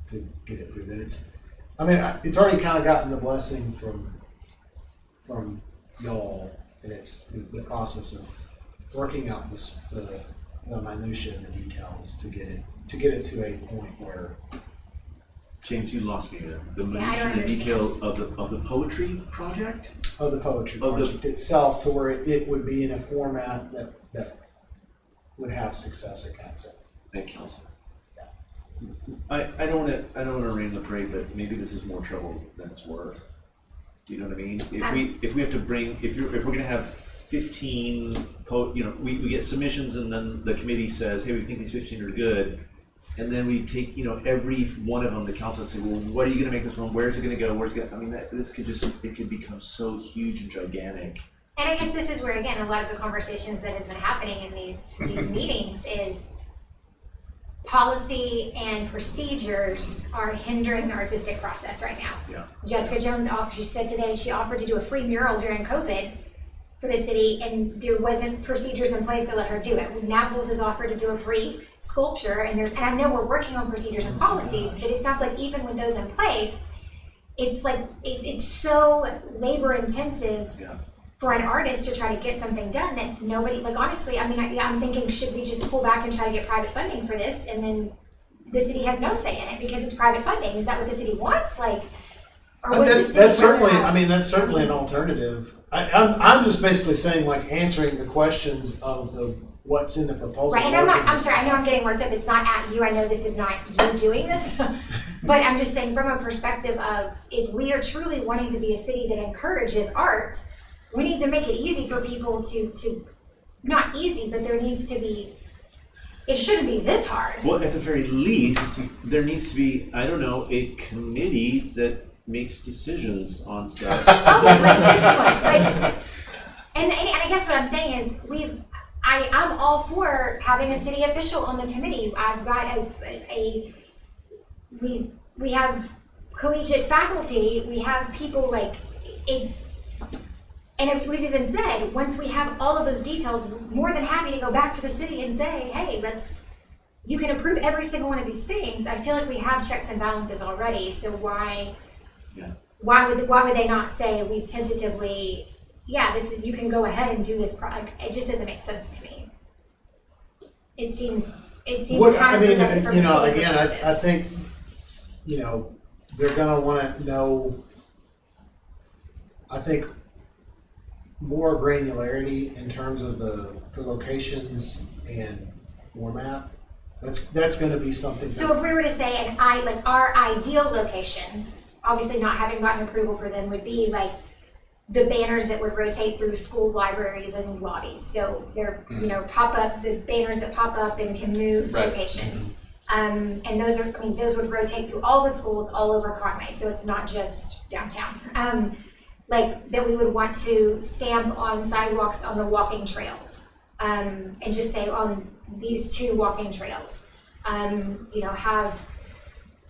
[SPEAKER 3] to get it through that. It's already kind of gotten the blessing from y'all, and it's the process of working out the minutia and the details to get it to a point where.
[SPEAKER 2] James, you lost me there. The
[SPEAKER 1] Yeah, I don't
[SPEAKER 2] minutia, the
[SPEAKER 1] understand.
[SPEAKER 2] detail of the poetry project?
[SPEAKER 3] Of the poetry
[SPEAKER 2] Of the-
[SPEAKER 3] project itself, to where it would be in a format that would have success at council.
[SPEAKER 2] At council. I don't want to rain the parade, but maybe this is more trouble than it's worth. Do you know what I mean? If we have to bring, if we're going to have 15 we get submissions, and then the committee says, hey, we think these 15 are good, and then we take every one of them to council and say, well, what are you going to make this one? Where's it going to go? It could become so huge and gigantic.
[SPEAKER 1] And I guess this is where, again, a lot of the conversations that has been happening in these meetings is policy and procedures are hindering the artistic process right now.
[SPEAKER 2] Yeah.
[SPEAKER 1] Jessica Jones she said today she offered to do a free mural during COVID for the city, and there wasn't procedures in place to let her do it. Naples has offered to do a free sculpture, and I know we're working on procedures and policies, but it sounds like even with those in place, it's like it's so labor intensive for an artist to try to get something done that nobody, like honestly, I mean, I'm thinking, should we just pull back and try to get private funding for this, and then the city has no say in it because it's private funding? Is that what the city wants? Like, or would the city
[SPEAKER 3] That's certainly,
[SPEAKER 1] rather have-
[SPEAKER 3] I mean, that's certainly an alternative. I'm just basically saying, like, answering the questions of what's in the proposal.
[SPEAKER 1] Right, and I'm sorry, I know I'm getting worked up, it's not at you, I know this is not you doing this, but I'm just saying from a perspective of, if we are truly wanting to be a city that encourages art, we need to make it easy for people to, not easy, but there needs to be, it shouldn't be this hard.
[SPEAKER 2] Well, at the very least, there needs to be, I don't know, a committee that makes decisions on stuff.
[SPEAKER 1] Oh, like this one, like, and I guess what I'm saying is, I'm all for having a city official on the committee. I've got we have collegiate faculty, we have people like, and if we've even said, once we have all of those details, we're more than happy to go back to the city and say, hey, you can approve every single one of these things. I feel like we have checks and balances already, so why would they not say we tentatively, yeah, you can go ahead and do this it just doesn't make sense to me. It seems counterproductive from a city
[SPEAKER 3] again,
[SPEAKER 1] perspective.
[SPEAKER 3] I think, they're gonna wanna know, I think, more granularity in terms of the locations and format. That's gonna be something.
[SPEAKER 1] So if we were to say, our ideal locations, obviously not having gotten approval for them, would be like the banners that would rotate through school libraries and lobbies. So they're, the banners that pop up and can move locations. And those would rotate through all the schools all over Conway. So it's not just downtown. Like that we would want to stamp on sidewalks on the walking trails. And just say on these 2 walking trails, have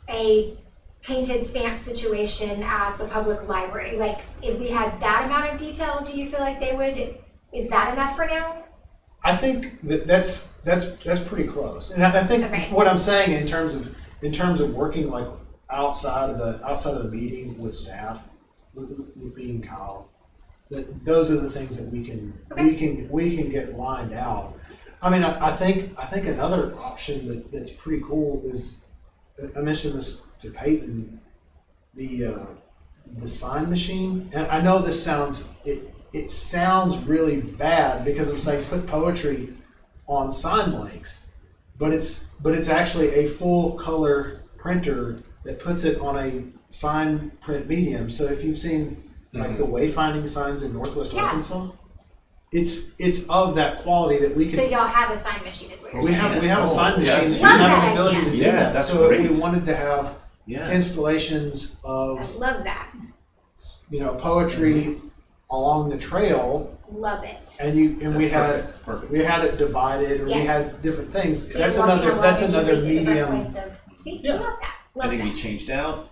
[SPEAKER 1] a painted stamp situation at the public library. Like, if we had that amount of detail, do you feel like is that enough for now?
[SPEAKER 3] I think that's pretty close. And I think what I'm saying in terms of working like outside of the meeting with staff, with me and Kyle, that those are the things that we can get lined out. I mean, I think another option that's pretty cool is, I mentioned this to Peyton, the sign machine. And I know this sounds really bad because I'm saying put poetry on sign blanks, but it's actually a full color printer that puts it on a sign print medium. So if you've seen like the wayfinding signs in Northwest Arkansas, it's of that quality that we can.
[SPEAKER 1] So y'all have a sign machine, is what you're
[SPEAKER 3] We
[SPEAKER 1] saying?
[SPEAKER 3] have a sign machine.
[SPEAKER 2] Love
[SPEAKER 3] We have
[SPEAKER 1] that
[SPEAKER 3] the ability
[SPEAKER 1] idea.
[SPEAKER 3] to do
[SPEAKER 2] Yeah,
[SPEAKER 3] that.
[SPEAKER 2] that's
[SPEAKER 3] So
[SPEAKER 2] great.
[SPEAKER 3] if we wanted to have
[SPEAKER 2] Yeah.
[SPEAKER 3] installations
[SPEAKER 1] I
[SPEAKER 3] of
[SPEAKER 1] love that.
[SPEAKER 3] poetry along the trail,
[SPEAKER 1] Love it.
[SPEAKER 3] and we had
[SPEAKER 2] Perfect.
[SPEAKER 3] we had it divided, or we
[SPEAKER 1] Yes.
[SPEAKER 3] had different things.
[SPEAKER 1] So
[SPEAKER 3] That's
[SPEAKER 1] you're walking
[SPEAKER 3] another
[SPEAKER 1] along
[SPEAKER 3] that's
[SPEAKER 1] and you
[SPEAKER 3] another
[SPEAKER 1] read the different
[SPEAKER 3] medium.
[SPEAKER 1] points of- See,
[SPEAKER 3] Yeah.
[SPEAKER 1] love that.
[SPEAKER 2] I
[SPEAKER 1] Love
[SPEAKER 2] think
[SPEAKER 1] that.
[SPEAKER 2] we changed out.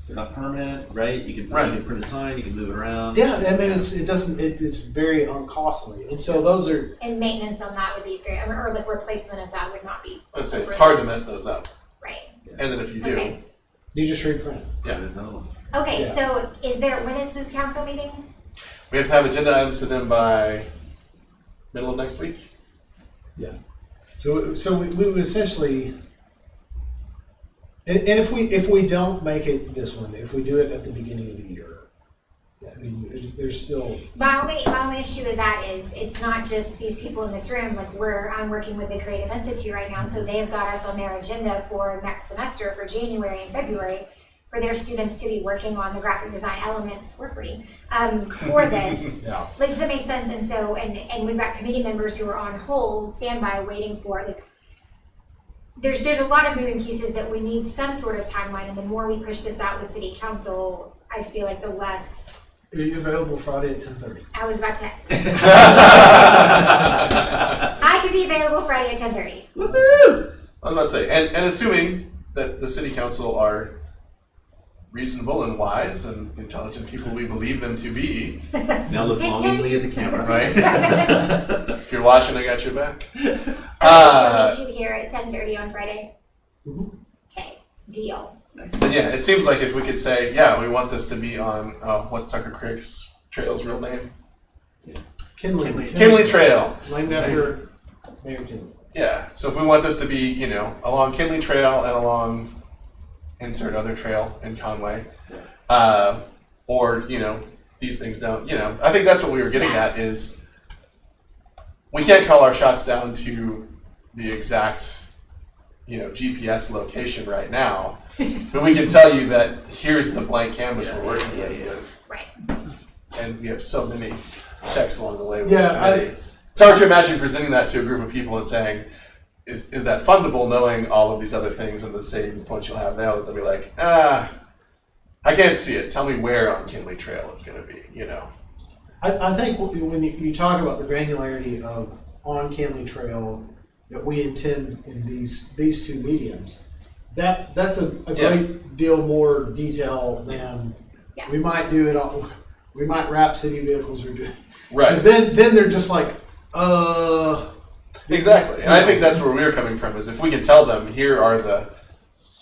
[SPEAKER 2] They're not permanent, right? You can print a sign, you can move it around.
[SPEAKER 3] Yeah, I mean it's very uncostly, and so those are.
[SPEAKER 1] And maintenance on that would be very, or like replacement of that would not be.
[SPEAKER 4] Let's say it's hard to mess those up.
[SPEAKER 1] Right.
[SPEAKER 4] And then if you do,
[SPEAKER 1] Okay.
[SPEAKER 3] You just reprint.
[SPEAKER 2] Yeah, there's another one.
[SPEAKER 1] Okay,
[SPEAKER 3] Yeah.
[SPEAKER 1] so when is the council meeting?
[SPEAKER 4] we have to have agenda items to them by middle of next week.
[SPEAKER 3] Yeah. So we would essentially, and if we don't make it this one, if we do it at the beginning of the year, I mean, there's still.
[SPEAKER 1] My only issue with that is it's not just these people in this room. Like I'm working with the Creative Institute right now, and so they have got us on their agenda for next semester for January and February for their students to be working on the graphic design elements for free for this.
[SPEAKER 3] Yeah.
[SPEAKER 1] Like, does that make sense? And so and we've got committee members who are on hold, standby, waiting for like. There's a lot of moving pieces that we need some sort of timeline, and the more we push this out with City Council, I feel like the less.
[SPEAKER 3] Are you available Friday at 10:30?
[SPEAKER 1] I was about to. I could be available Friday at 10:30.
[SPEAKER 2] Woohoo!
[SPEAKER 4] I was about to say, and assuming that the city council are reasonable and wise and intelligent people we believe them to be,
[SPEAKER 2] Now look longingly at the camera.
[SPEAKER 4] right? If you're watching, I got your back.
[SPEAKER 1] So meet you here at 10:30 on Friday.
[SPEAKER 3] Mhm.
[SPEAKER 1] Okay, deal.
[SPEAKER 2] Nice.
[SPEAKER 4] But yeah, it seems like if we could say, yeah, we want this to be on, what's Tucker Creek's trail's real name? Kinley Trail.
[SPEAKER 3] Named after Mayor Kinley.
[SPEAKER 4] Yeah, so if we want this to be, along Kinley Trail and along insert other trail in Conway, or, these things don't, I think that's what we were getting at is we can't call our shots down to the exact, GPS location right now, but we can tell you that here's the blank canvas we're working with.
[SPEAKER 1] Right.
[SPEAKER 4] And we have so many checks along the way. With
[SPEAKER 3] Yeah,
[SPEAKER 4] the committee. It's hard to imagine presenting that to a group of people and saying, is that fundable, knowing all of these other things and the same points you'll have now, that they'll be like, I can't see it. Tell me where on Kinley Trail it's going to be,
[SPEAKER 3] I think when you talk about the granularity of on Kinley Trail that we intend in these two mediums, that's a great deal more detail than we might do it all. We might wrap city vehicles or do
[SPEAKER 4] right.
[SPEAKER 3] Because then they're just like,
[SPEAKER 4] Exactly. And I think that's where we're coming from, is if we can tell them, here are the,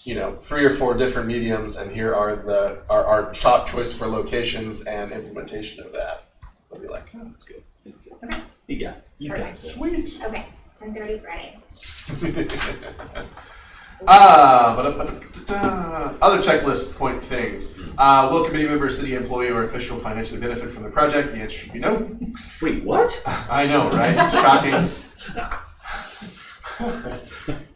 [SPEAKER 4] 3 or 4 different mediums, and here are our top choice for locations and implementation of that. They'll be like, oh,
[SPEAKER 2] That's good. That's good.
[SPEAKER 1] Okay.
[SPEAKER 2] Yeah. You got
[SPEAKER 1] Perfect.
[SPEAKER 2] this.
[SPEAKER 4] sweet.
[SPEAKER 1] Okay, 10:30 Friday.
[SPEAKER 4] Other checklist point things. Will committee member, city employee, or official financially benefit from the project? The answer should be no.
[SPEAKER 2] Wait, what?
[SPEAKER 4] I know, right? Shocking.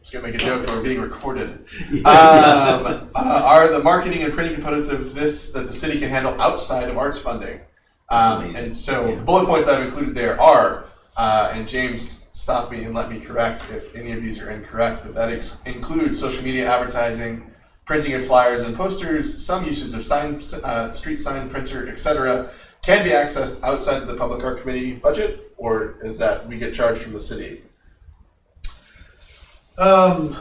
[SPEAKER 4] Just gonna make a joke, but we're being recorded. Are the marketing and printing components of this that the city can handle outside of arts funding? And so the bullet points I've included there are, and James, stop me and let me correct if any of these are incorrect, but that includes social media advertising, printing of flyers and posters, some uses of street sign printer, etc. can be accessed outside of the Public Art Committee budget, or is that we get charged from the city?
[SPEAKER 3] So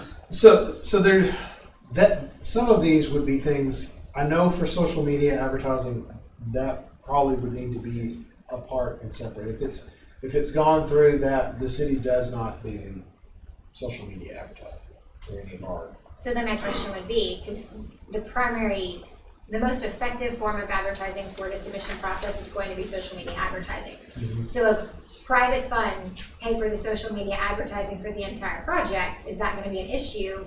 [SPEAKER 3] there, that some of these would be things I know for social media advertising that probably would need to be apart and separate. If it's gone through that, the city does not do social media advertising or any of our.
[SPEAKER 1] So then my question would be, because the most effective form of advertising for the submission process is going to be social media advertising.
[SPEAKER 3] Mm-hmm.
[SPEAKER 1] So if private funds pay for the social media advertising for the entire project, is that going to be an issue?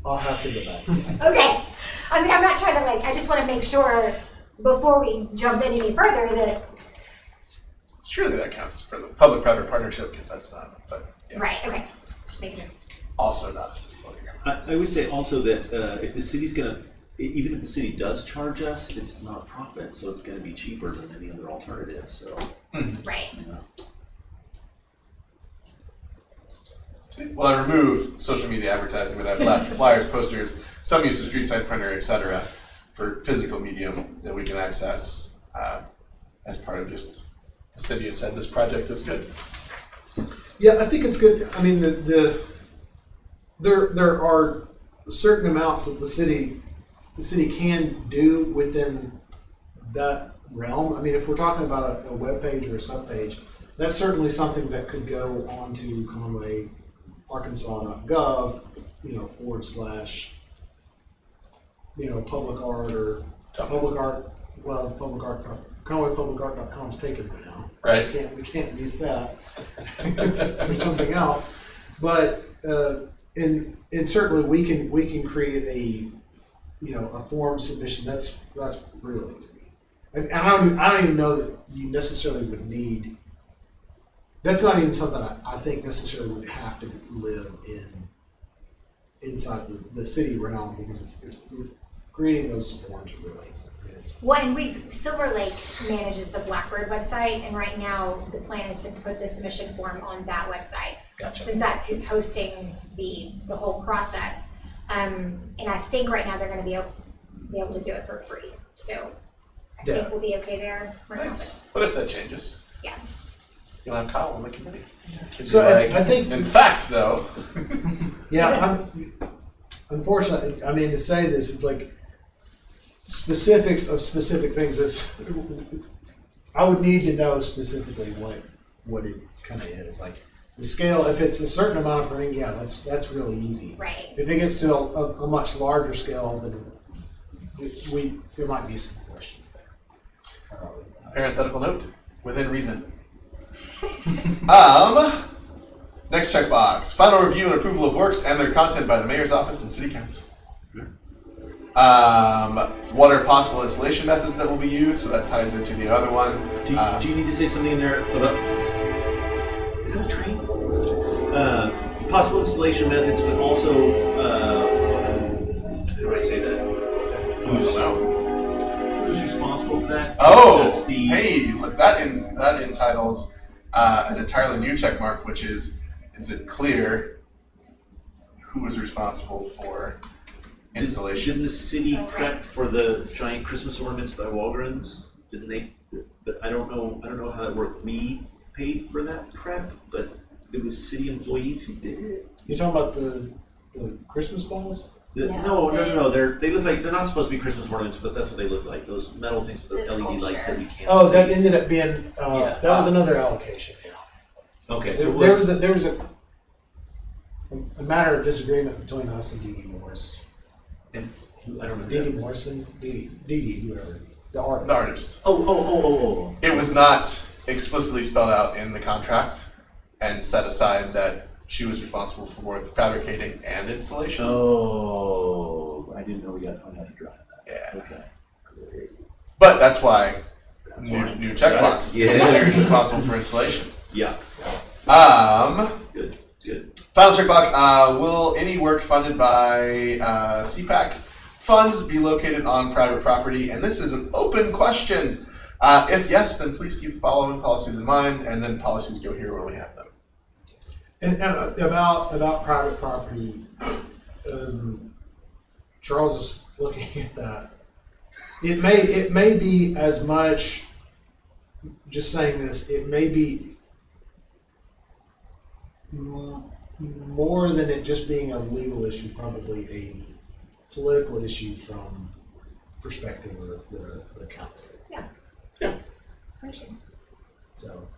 [SPEAKER 3] I'll have to get back to that.
[SPEAKER 1] Okay. I mean, I'm not trying to I just want to make sure before we jump in any further that.
[SPEAKER 4] Surely that counts for the public-private partnership, because that's not, but yeah.
[SPEAKER 1] Right, okay. Just making it.
[SPEAKER 4] Also not a city program.
[SPEAKER 2] I would say also that if the city's gonna, even if the city does charge us, it's not profit, so it's gonna be cheaper than any other alternative, so.
[SPEAKER 1] Right.
[SPEAKER 4] Well, I removed social media advertising, but I've left flyers, posters, some use of street sign printer, etc. for physical medium that we can access as part of just the city has said this project is good.
[SPEAKER 3] Yeah, I think it's good. I mean, there are certain amounts that the city can do within that realm. I mean, if we're talking about a web page or a sub page, that's certainly something that could go onto conwayarkansas.gov, / public art or public art. Well, public art. conwaypublicart.com is taken right now.
[SPEAKER 4] Right.
[SPEAKER 3] So we can't use that. It's for something else. But and certainly we can create a form submission that's real easy. And I don't even know that you necessarily would need. That's not even something I think necessarily would have to live inside the city realm, because it's creating those forms are really easy.
[SPEAKER 1] Well, and Silver Lake manages the Blackbird website, and right now the plan is to put the submission form on that website.
[SPEAKER 4] Gotcha.
[SPEAKER 1] Since that's who's hosting the whole process. And I think right now they're going to be able to do it for free. So I think we'll be okay there.
[SPEAKER 4] Nice. What if that changes?
[SPEAKER 1] Yeah.
[SPEAKER 4] You'll have Kyle on the committee.
[SPEAKER 3] So I think,
[SPEAKER 4] in fact, though.
[SPEAKER 3] yeah, unfortunately, I mean, to say this, it's like specifics of specific things. I would need to know specifically what it kind of is. Like the scale, if it's a certain amount of printing, yeah, that's really easy.
[SPEAKER 1] Right.
[SPEAKER 3] If it gets to a much larger scale, then there might be some questions there.
[SPEAKER 4] parenthetical note, within reason. Next checkbox, final review and approval of works and their content by the mayor's office and city council. What are possible installation methods that will be used? So that ties into the other one.
[SPEAKER 2] Do you need to say something in there about, is that a train? Possible installation methods, but also, how do I say that? Who's responsible for that?
[SPEAKER 4] Oh,
[SPEAKER 2] Does the-
[SPEAKER 4] hey, look, that entitles an entirely new check mark, which is it clear who is responsible for installation?
[SPEAKER 2] Didn't the city prep for the giant Christmas ornaments by Walgreens? Didn't they? But I don't know how that worked. We paid for that prep, but it was city employees who did it.
[SPEAKER 3] You talking about the Christmas balls?
[SPEAKER 2] No. They look like, they're not supposed to be Christmas ornaments, but that's what they look like. Those metal things with the LED lights that we can't
[SPEAKER 3] Oh,
[SPEAKER 2] see.
[SPEAKER 3] that ended up being that was another allocation.
[SPEAKER 2] Okay, so
[SPEAKER 3] There was a matter of disagreement between us and Dee Dee Morris.
[SPEAKER 2] and I don't know.
[SPEAKER 3] Dee Dee Morrison, Dee Dee, whoever, the artist.
[SPEAKER 4] The artist.
[SPEAKER 2] Oh.
[SPEAKER 4] It was not explicitly spelled out in the contract and set aside that she was responsible for both fabricating and installation.
[SPEAKER 2] Oh, I didn't know we got hung out to dry on that.
[SPEAKER 4] Yeah.
[SPEAKER 2] Okay.
[SPEAKER 4] But that's why
[SPEAKER 2] That's
[SPEAKER 4] new
[SPEAKER 2] why.
[SPEAKER 4] checkbox.
[SPEAKER 2] Yeah.
[SPEAKER 4] Who's responsible for installation.
[SPEAKER 2] Yeah.
[SPEAKER 4] Good.
[SPEAKER 2] Good.
[SPEAKER 4] Final checkbox, will any work funded by CPAC funds be located on private property? And this is an open question. If yes, then please keep the following policies in mind, and then policies go here when we have them.
[SPEAKER 3] And about private property, Charles is looking at that. It may be as much. Just saying this, it may be more than it just being a legal issue, probably a political issue from perspective of the council.
[SPEAKER 1] Understand.
[SPEAKER 3] So,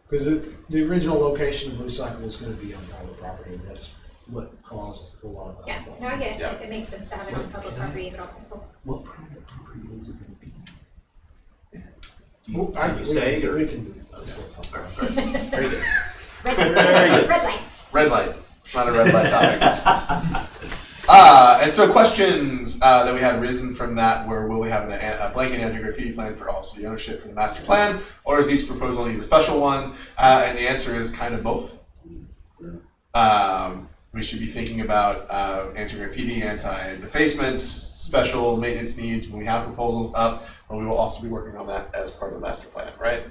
[SPEAKER 3] because the original location of Blue Cycle was going to be on private property, and that's what caused a lot of that.
[SPEAKER 1] Yeah, no, I get it.
[SPEAKER 4] Yeah.
[SPEAKER 1] It makes sense to have it on public property if at all possible.
[SPEAKER 2] What private property is it going to be?
[SPEAKER 3] Well,
[SPEAKER 2] Can you say, or?
[SPEAKER 3] we can do this.
[SPEAKER 2] All right. Very good.
[SPEAKER 1] Red light.
[SPEAKER 4] Red light. It's not a red light topic. And so questions that we had risen from that were, will we have a blanket anti-graffiti plan for all city ownership for the master plan, or does each proposal need a special one? And the answer is kind of both. We should be thinking about anti-graffiti, anti-defacement, special maintenance needs when we have proposals up, but we will also be working on that as part of the master plan, right?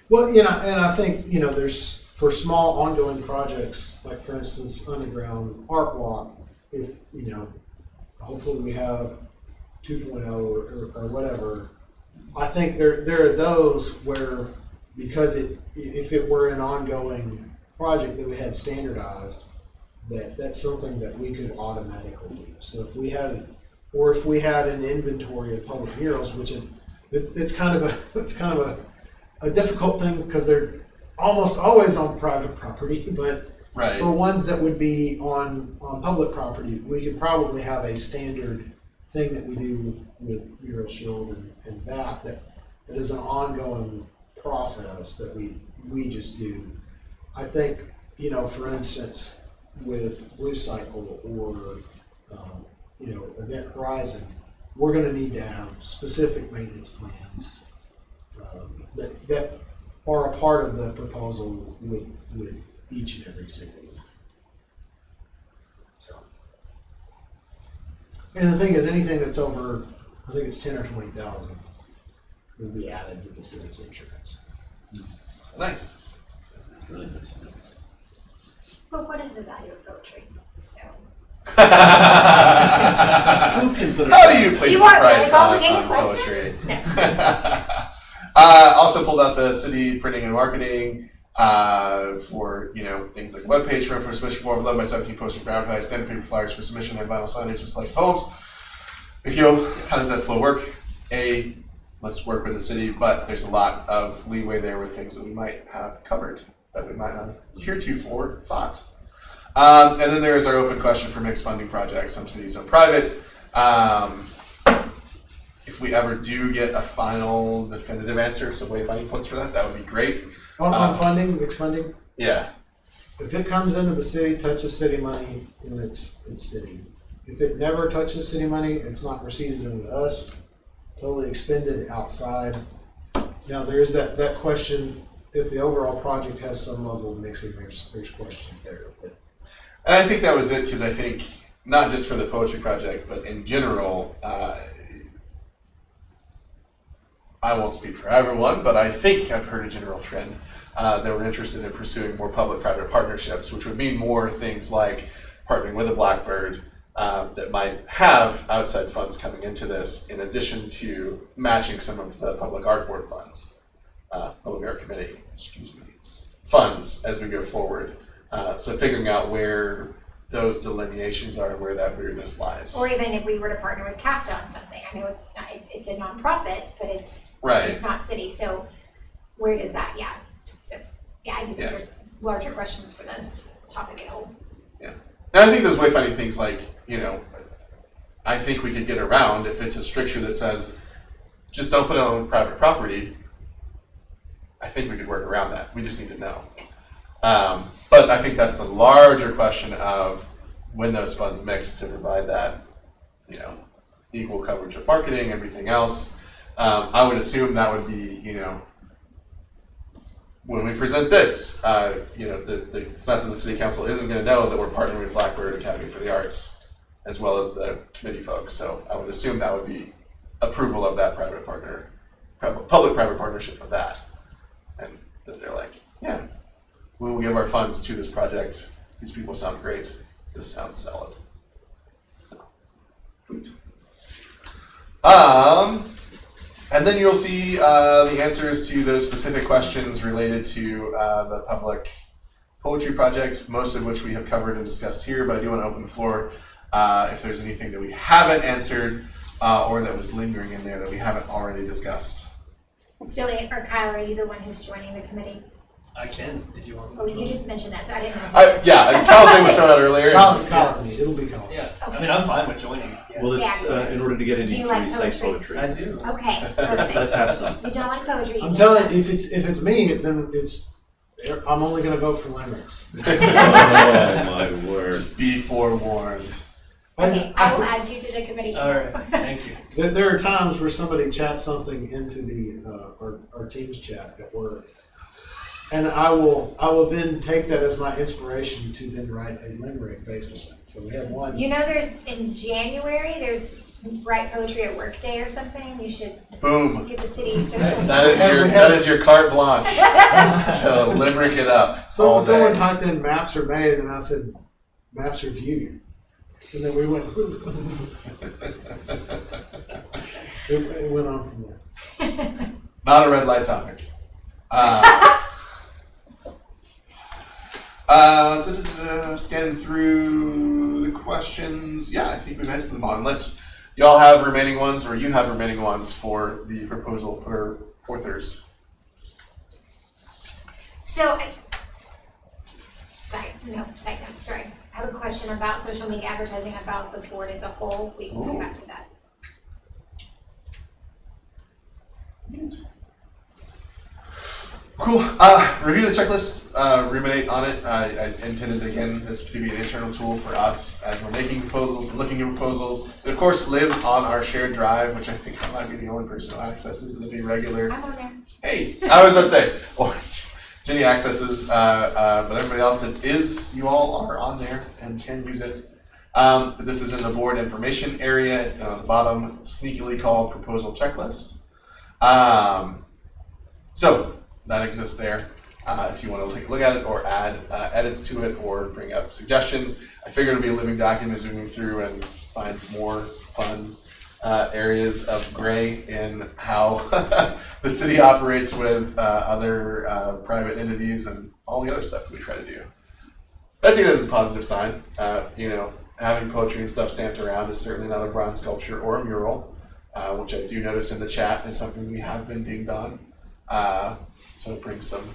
[SPEAKER 3] Well, and I think, there's, for small ongoing projects, like for instance, underground art walk, if, hopefully we have 2.0 or whatever, I think there are those where, because if it were an ongoing project that we had standardized, that's something that we could automatically do. So if we had an inventory of public murals, which it's kind of a difficult thing because they're almost always on private property, but
[SPEAKER 4] Right.
[SPEAKER 3] for ones that would be on public property, we could probably have a standard thing that we do with Mural Shield and that is an ongoing process that we just do. I think, for instance, with Blue Cycle or Event Horizon, we're going to need to have specific maintenance plans that are a part of the proposal with each and every single one. So, and the thing is, anything that's over, I think it's 10 or 20,000, will be added to the city's insurance.
[SPEAKER 4] Nice.
[SPEAKER 2] Really nice.
[SPEAKER 1] But what is the value of poetry? So.
[SPEAKER 2] Who can put
[SPEAKER 4] How do you place
[SPEAKER 1] You
[SPEAKER 4] the
[SPEAKER 1] want
[SPEAKER 4] price
[SPEAKER 1] really
[SPEAKER 4] on
[SPEAKER 1] complicated
[SPEAKER 4] poetry?
[SPEAKER 1] questions? No.
[SPEAKER 4] Also pulled out the city printing and marketing for things like webpage for submission form, 11 by 17 posters for advertised, standard paper flyers for submission, and vinyl signage with select poems. How does that flow work? Let's work with the city, but there's a lot of leeway there with things that we might have covered that we might not have heretofore thought. And then there is our open question for mixed funding projects, some cities, some private. If if we ever do get a final definitive answer, so wayfinding points for that, that would be great.
[SPEAKER 3] On funding, mixed funding,
[SPEAKER 4] Yeah.
[SPEAKER 3] if it comes into the city, touches city money, then it's city. If it never touches city money, it's not received into us, totally expended outside. Now, there's that question, if the overall project has some level of mixing, there's questions there. But
[SPEAKER 4] And I think that was it, because I think, not just for the poetry project, but in general, I won't speak for everyone, but I think I've heard a general trend that we're interested in pursuing more public-private partnerships, which would mean more things like partnering with a Blackbird that might have outside funds coming into this, in addition to matching some of the Public Art Board funds, Public Art Committee, funds as we go forward. So figuring out where those delineations are and where that weirdness lies.
[SPEAKER 1] Or even if we were to partner with CAFTA on something, I know it's not, it's a nonprofit, but it's not city, so where does that, so, I do think there's larger questions for the topic at whole.
[SPEAKER 4] Yeah, and I think those wayfinding things, like, I think we could get around if it's a stricture that says, just don't put it on private property. I think we could work around that, we just need to know. But I think that's the larger question of when those funds mix to provide that, equal coverage of marketing, everything else. I would assume that would be, when we present this, it's not that the city council isn't going to know that we're partnering with Blackbird Academy for the Arts, as well as the committee folks. So I would assume that would be approval of that public-private partnership of that, and that they're like, we will give our funds to this project. These people sound great. This sounds solid. Sweet. And then you'll see the answers to those specific questions related to the public poetry project, most of which we have covered and discussed here, but I do want to open the floor if there's anything that we haven't answered or that was lingering in there that we haven't already discussed.
[SPEAKER 1] Silly, or Kyle, are you the one who's joining the committee?
[SPEAKER 5] I can. Did you want me?
[SPEAKER 1] Oh, you just mentioned that, so I didn't know.
[SPEAKER 4] Kyle's name was thrown out earlier.
[SPEAKER 3] Kyle and me, it'll be Kyle.
[SPEAKER 5] Yeah.
[SPEAKER 1] Okay.
[SPEAKER 5] I mean, I'm fine with joining. Yeah.
[SPEAKER 2] Well, it's in order to get into
[SPEAKER 1] Do you like
[SPEAKER 2] recite
[SPEAKER 1] poetry?
[SPEAKER 2] poetry.
[SPEAKER 5] I do.
[SPEAKER 1] Okay, perfect.
[SPEAKER 2] Let's have some.
[SPEAKER 1] You don't like poetry?
[SPEAKER 3] I'm telling you, if it's me, then I'm only going to vote for limericks.
[SPEAKER 2] Oh my word!
[SPEAKER 4] Just be forewarned.
[SPEAKER 1] Okay, I will add you to the committee.
[SPEAKER 5] All right. Thank you.
[SPEAKER 3] There are times where somebody chats something into the our team's chat at work, and I will then take that as my inspiration to then write a limerick based on that. So we have one.
[SPEAKER 1] There's in January, there's Write Poetry at Work Day or something. You should
[SPEAKER 4] Boom.
[SPEAKER 1] get the city social media.
[SPEAKER 4] That is your carte blanche to limerick it up.
[SPEAKER 3] Someone typed in maps are made, and I said maps are viewed. And then we went, it went on from there.
[SPEAKER 4] Not a red light topic. Scanning through the questions. Yeah, I think we've answered them all. Unless y'all have remaining ones, or you have remaining ones for the proposal for authors.
[SPEAKER 1] So, side note, sorry. I have a question about social media advertising about the board as a whole. We can come back to that.
[SPEAKER 4] Cool. Review the checklist, ruminate on it. I intended, again, this to be an internal tool for us as we're making proposals and looking at proposals. It, of course, lives on our shared drive, which I think I might be the only person who accesses it to be regular.
[SPEAKER 1] I'm on there.
[SPEAKER 4] Hey, I was about to say, Jenny accesses, but everybody else that is, you all are on there and can use it. But this is in the board information area. It's down at the bottom, sneakily called proposal checklist. So that exists there. If you want to take a look at it or add edits to it or bring up suggestions. I figured it would be a living document as we move through and find more fun areas of gray in how the city operates with other private entities and all the other stuff that we try to do. I think that is a positive sign. Having poetry and stuff stamped around is certainly not a bronze sculpture or a mural, which I do notice in the chat is something we have been dinged on. So it brings some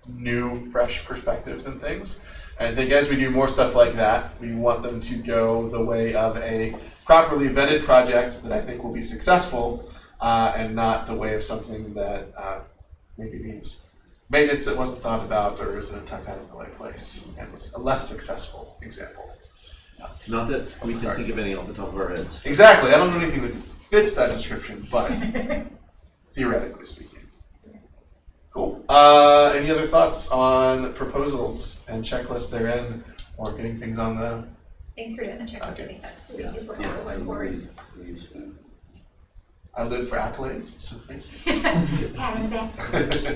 [SPEAKER 4] new, fresh perspectives and things. And I think as we do more stuff like that, we want them to go the way of a properly vetted project that I think will be successful, and not the way of something that maybe needs maintenance that wasn't thought about or isn't tucked out in the right place and was a less successful example.
[SPEAKER 2] Not that we can think of any off the top of our heads.
[SPEAKER 4] Exactly. I don't know anything that fits that description, but theoretically speaking. Cool. Any other thoughts on proposals and checklists therein, or getting things on the...
[SPEAKER 1] Thanks for doing the checklist. I think that's really super
[SPEAKER 2] Yeah,
[SPEAKER 1] helpful going forward.
[SPEAKER 4] I live for accolades, so thank you.
[SPEAKER 1] Pat on the back.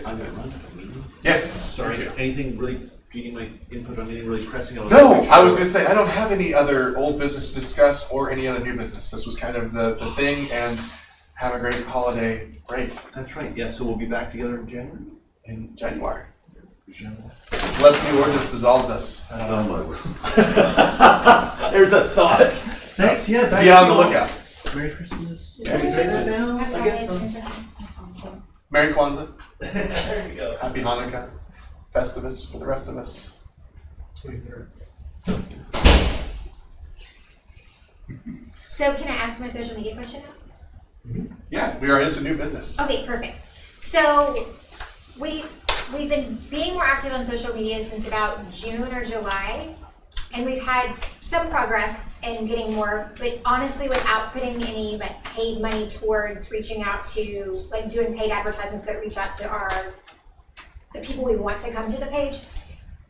[SPEAKER 2] I'm gonna run to the meeting.
[SPEAKER 4] Yes.
[SPEAKER 2] Sorry,
[SPEAKER 4] Thank you.
[SPEAKER 2] anything really, do you need my input on anything really pressing?
[SPEAKER 4] No, I was going to say, I don't have any other old business to discuss or any other new business. This was kind of the thing, and have a great holiday break
[SPEAKER 2] That's right, yeah, so we'll be back together in January?
[SPEAKER 4] in January.
[SPEAKER 2] January.
[SPEAKER 4] Unless the new ordinance dissolves us.
[SPEAKER 2] Oh my word. There's a thought. Thanks, yeah. back
[SPEAKER 4] Be on the
[SPEAKER 2] to-
[SPEAKER 4] lookout.
[SPEAKER 2] Merry Christmas.
[SPEAKER 4] Merry
[SPEAKER 2] Can we say that
[SPEAKER 4] Christmas.
[SPEAKER 2] now?
[SPEAKER 1] Have
[SPEAKER 2] I guess
[SPEAKER 1] fun,
[SPEAKER 2] so.
[SPEAKER 1] it's-
[SPEAKER 4] Merry Kwanzaa.
[SPEAKER 2] There you go.
[SPEAKER 4] Happy Hanukkah. Festivus for the rest of us.
[SPEAKER 3] 23rd.
[SPEAKER 1] So can I ask my social media question now?
[SPEAKER 4] Yeah, we are into new business.
[SPEAKER 1] Okay, perfect. So we've been being more active on social media since about June or July, and we've had some progress in getting more, but honestly without putting any like paid money towards reaching out to, like doing paid advertisements that reach out to the people we want to come to the page.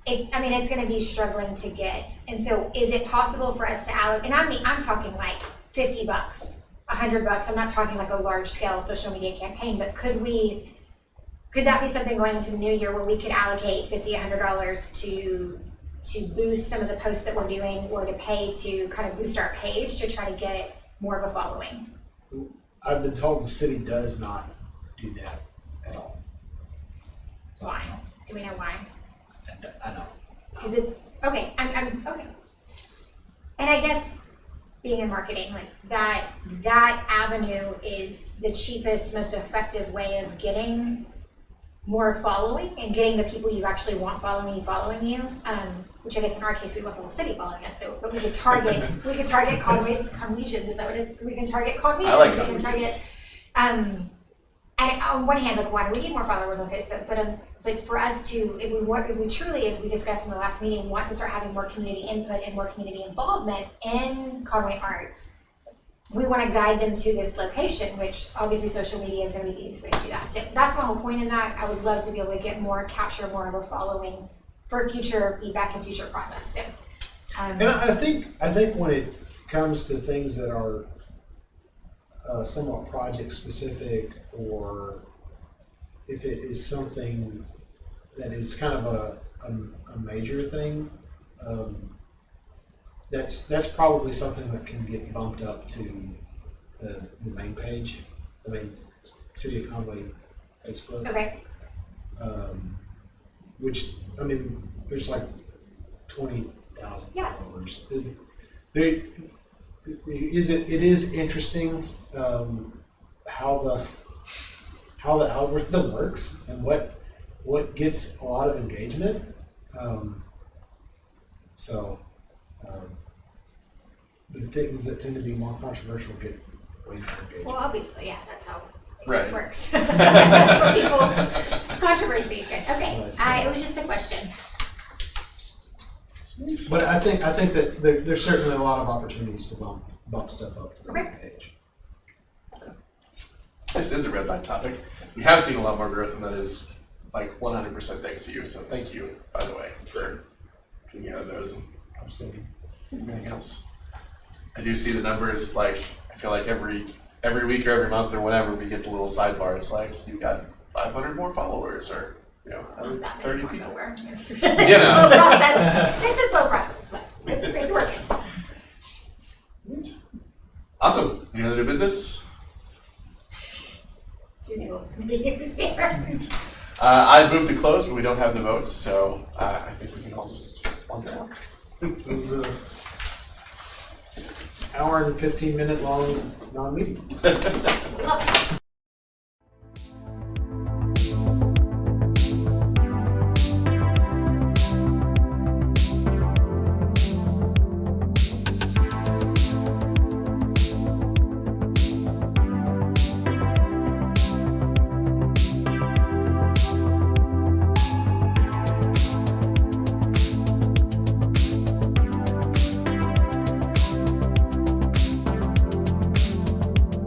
[SPEAKER 1] It's gonna be struggling to get. And so is it possible for us to allocate, and I'm talking like $50, $100. I'm not talking like a large scale social media campaign, but could that be something going into the new year where we could allocate $50, $100 to boost some of the posts that we're doing, or to pay to kind of boost our page to try to get more of a following?
[SPEAKER 3] I've been told the city does not do that at all.
[SPEAKER 1] Why? Do we know why?
[SPEAKER 3] I know.
[SPEAKER 1] Because it's, okay, I'm okay. And I guess being in marketing, like that avenue is the cheapest, most effective way of getting more following and getting the people you actually want following you. Which I guess in our case we want the whole city following us. So, but we could target Conway's Conwegians. Is that what it's? We can target Conwegians.
[SPEAKER 4] I like
[SPEAKER 1] We can target. And on one hand, like one, we need more followers on Facebook, but for us to, if we truly, as we discussed in the last meeting, want to start having more community input and more community involvement in Conway Arts, we want to guide them to this location, which obviously social media is going to be the easiest way to do that. So that's my whole point in that. I would love to be able to capture more of a following for future feedback and future process. So,
[SPEAKER 3] And I think when it comes to things that are somewhat project specific, or if it is something that is kind of a major thing, that's probably something that can get bumped up to the main page. I mean, City of Conway Facebook.
[SPEAKER 1] okay.
[SPEAKER 3] Which, I mean, there's like 20,000
[SPEAKER 1] Yeah.
[SPEAKER 3] followers. It is interesting how the algorithm works and what gets a lot of engagement. The things that tend to be more controversial get way more engagement.
[SPEAKER 1] Well, obviously, yeah, that's how
[SPEAKER 4] Right.
[SPEAKER 1] it works. That's what people, controversy. Okay, it was just a question.
[SPEAKER 3] But I think that there's certainly a lot of opportunities to bump stuff up to the main page.
[SPEAKER 4] This is a red line topic. We have seen a lot more growth, and that is like 100% thanks to you. So thank you, by the way, for getting out of those and posting everything else. I do see the numbers. Like, I feel like every week or every month or whatever, we get the little sidebar. It's like you've got 500 more followers, or
[SPEAKER 1] That
[SPEAKER 4] 30
[SPEAKER 1] many
[SPEAKER 4] people.
[SPEAKER 1] more nowhere.
[SPEAKER 4] You know.
[SPEAKER 1] Slow process. It's a slow process, but it's working.
[SPEAKER 4] Awesome. Any other new business?
[SPEAKER 1] Two new meetings here.
[SPEAKER 4] I'd move to close, but we don't have the votes, so I think we can all just wander out.
[SPEAKER 3] It was a hour and 15-minute long non-meeting.
[SPEAKER 1] Love it.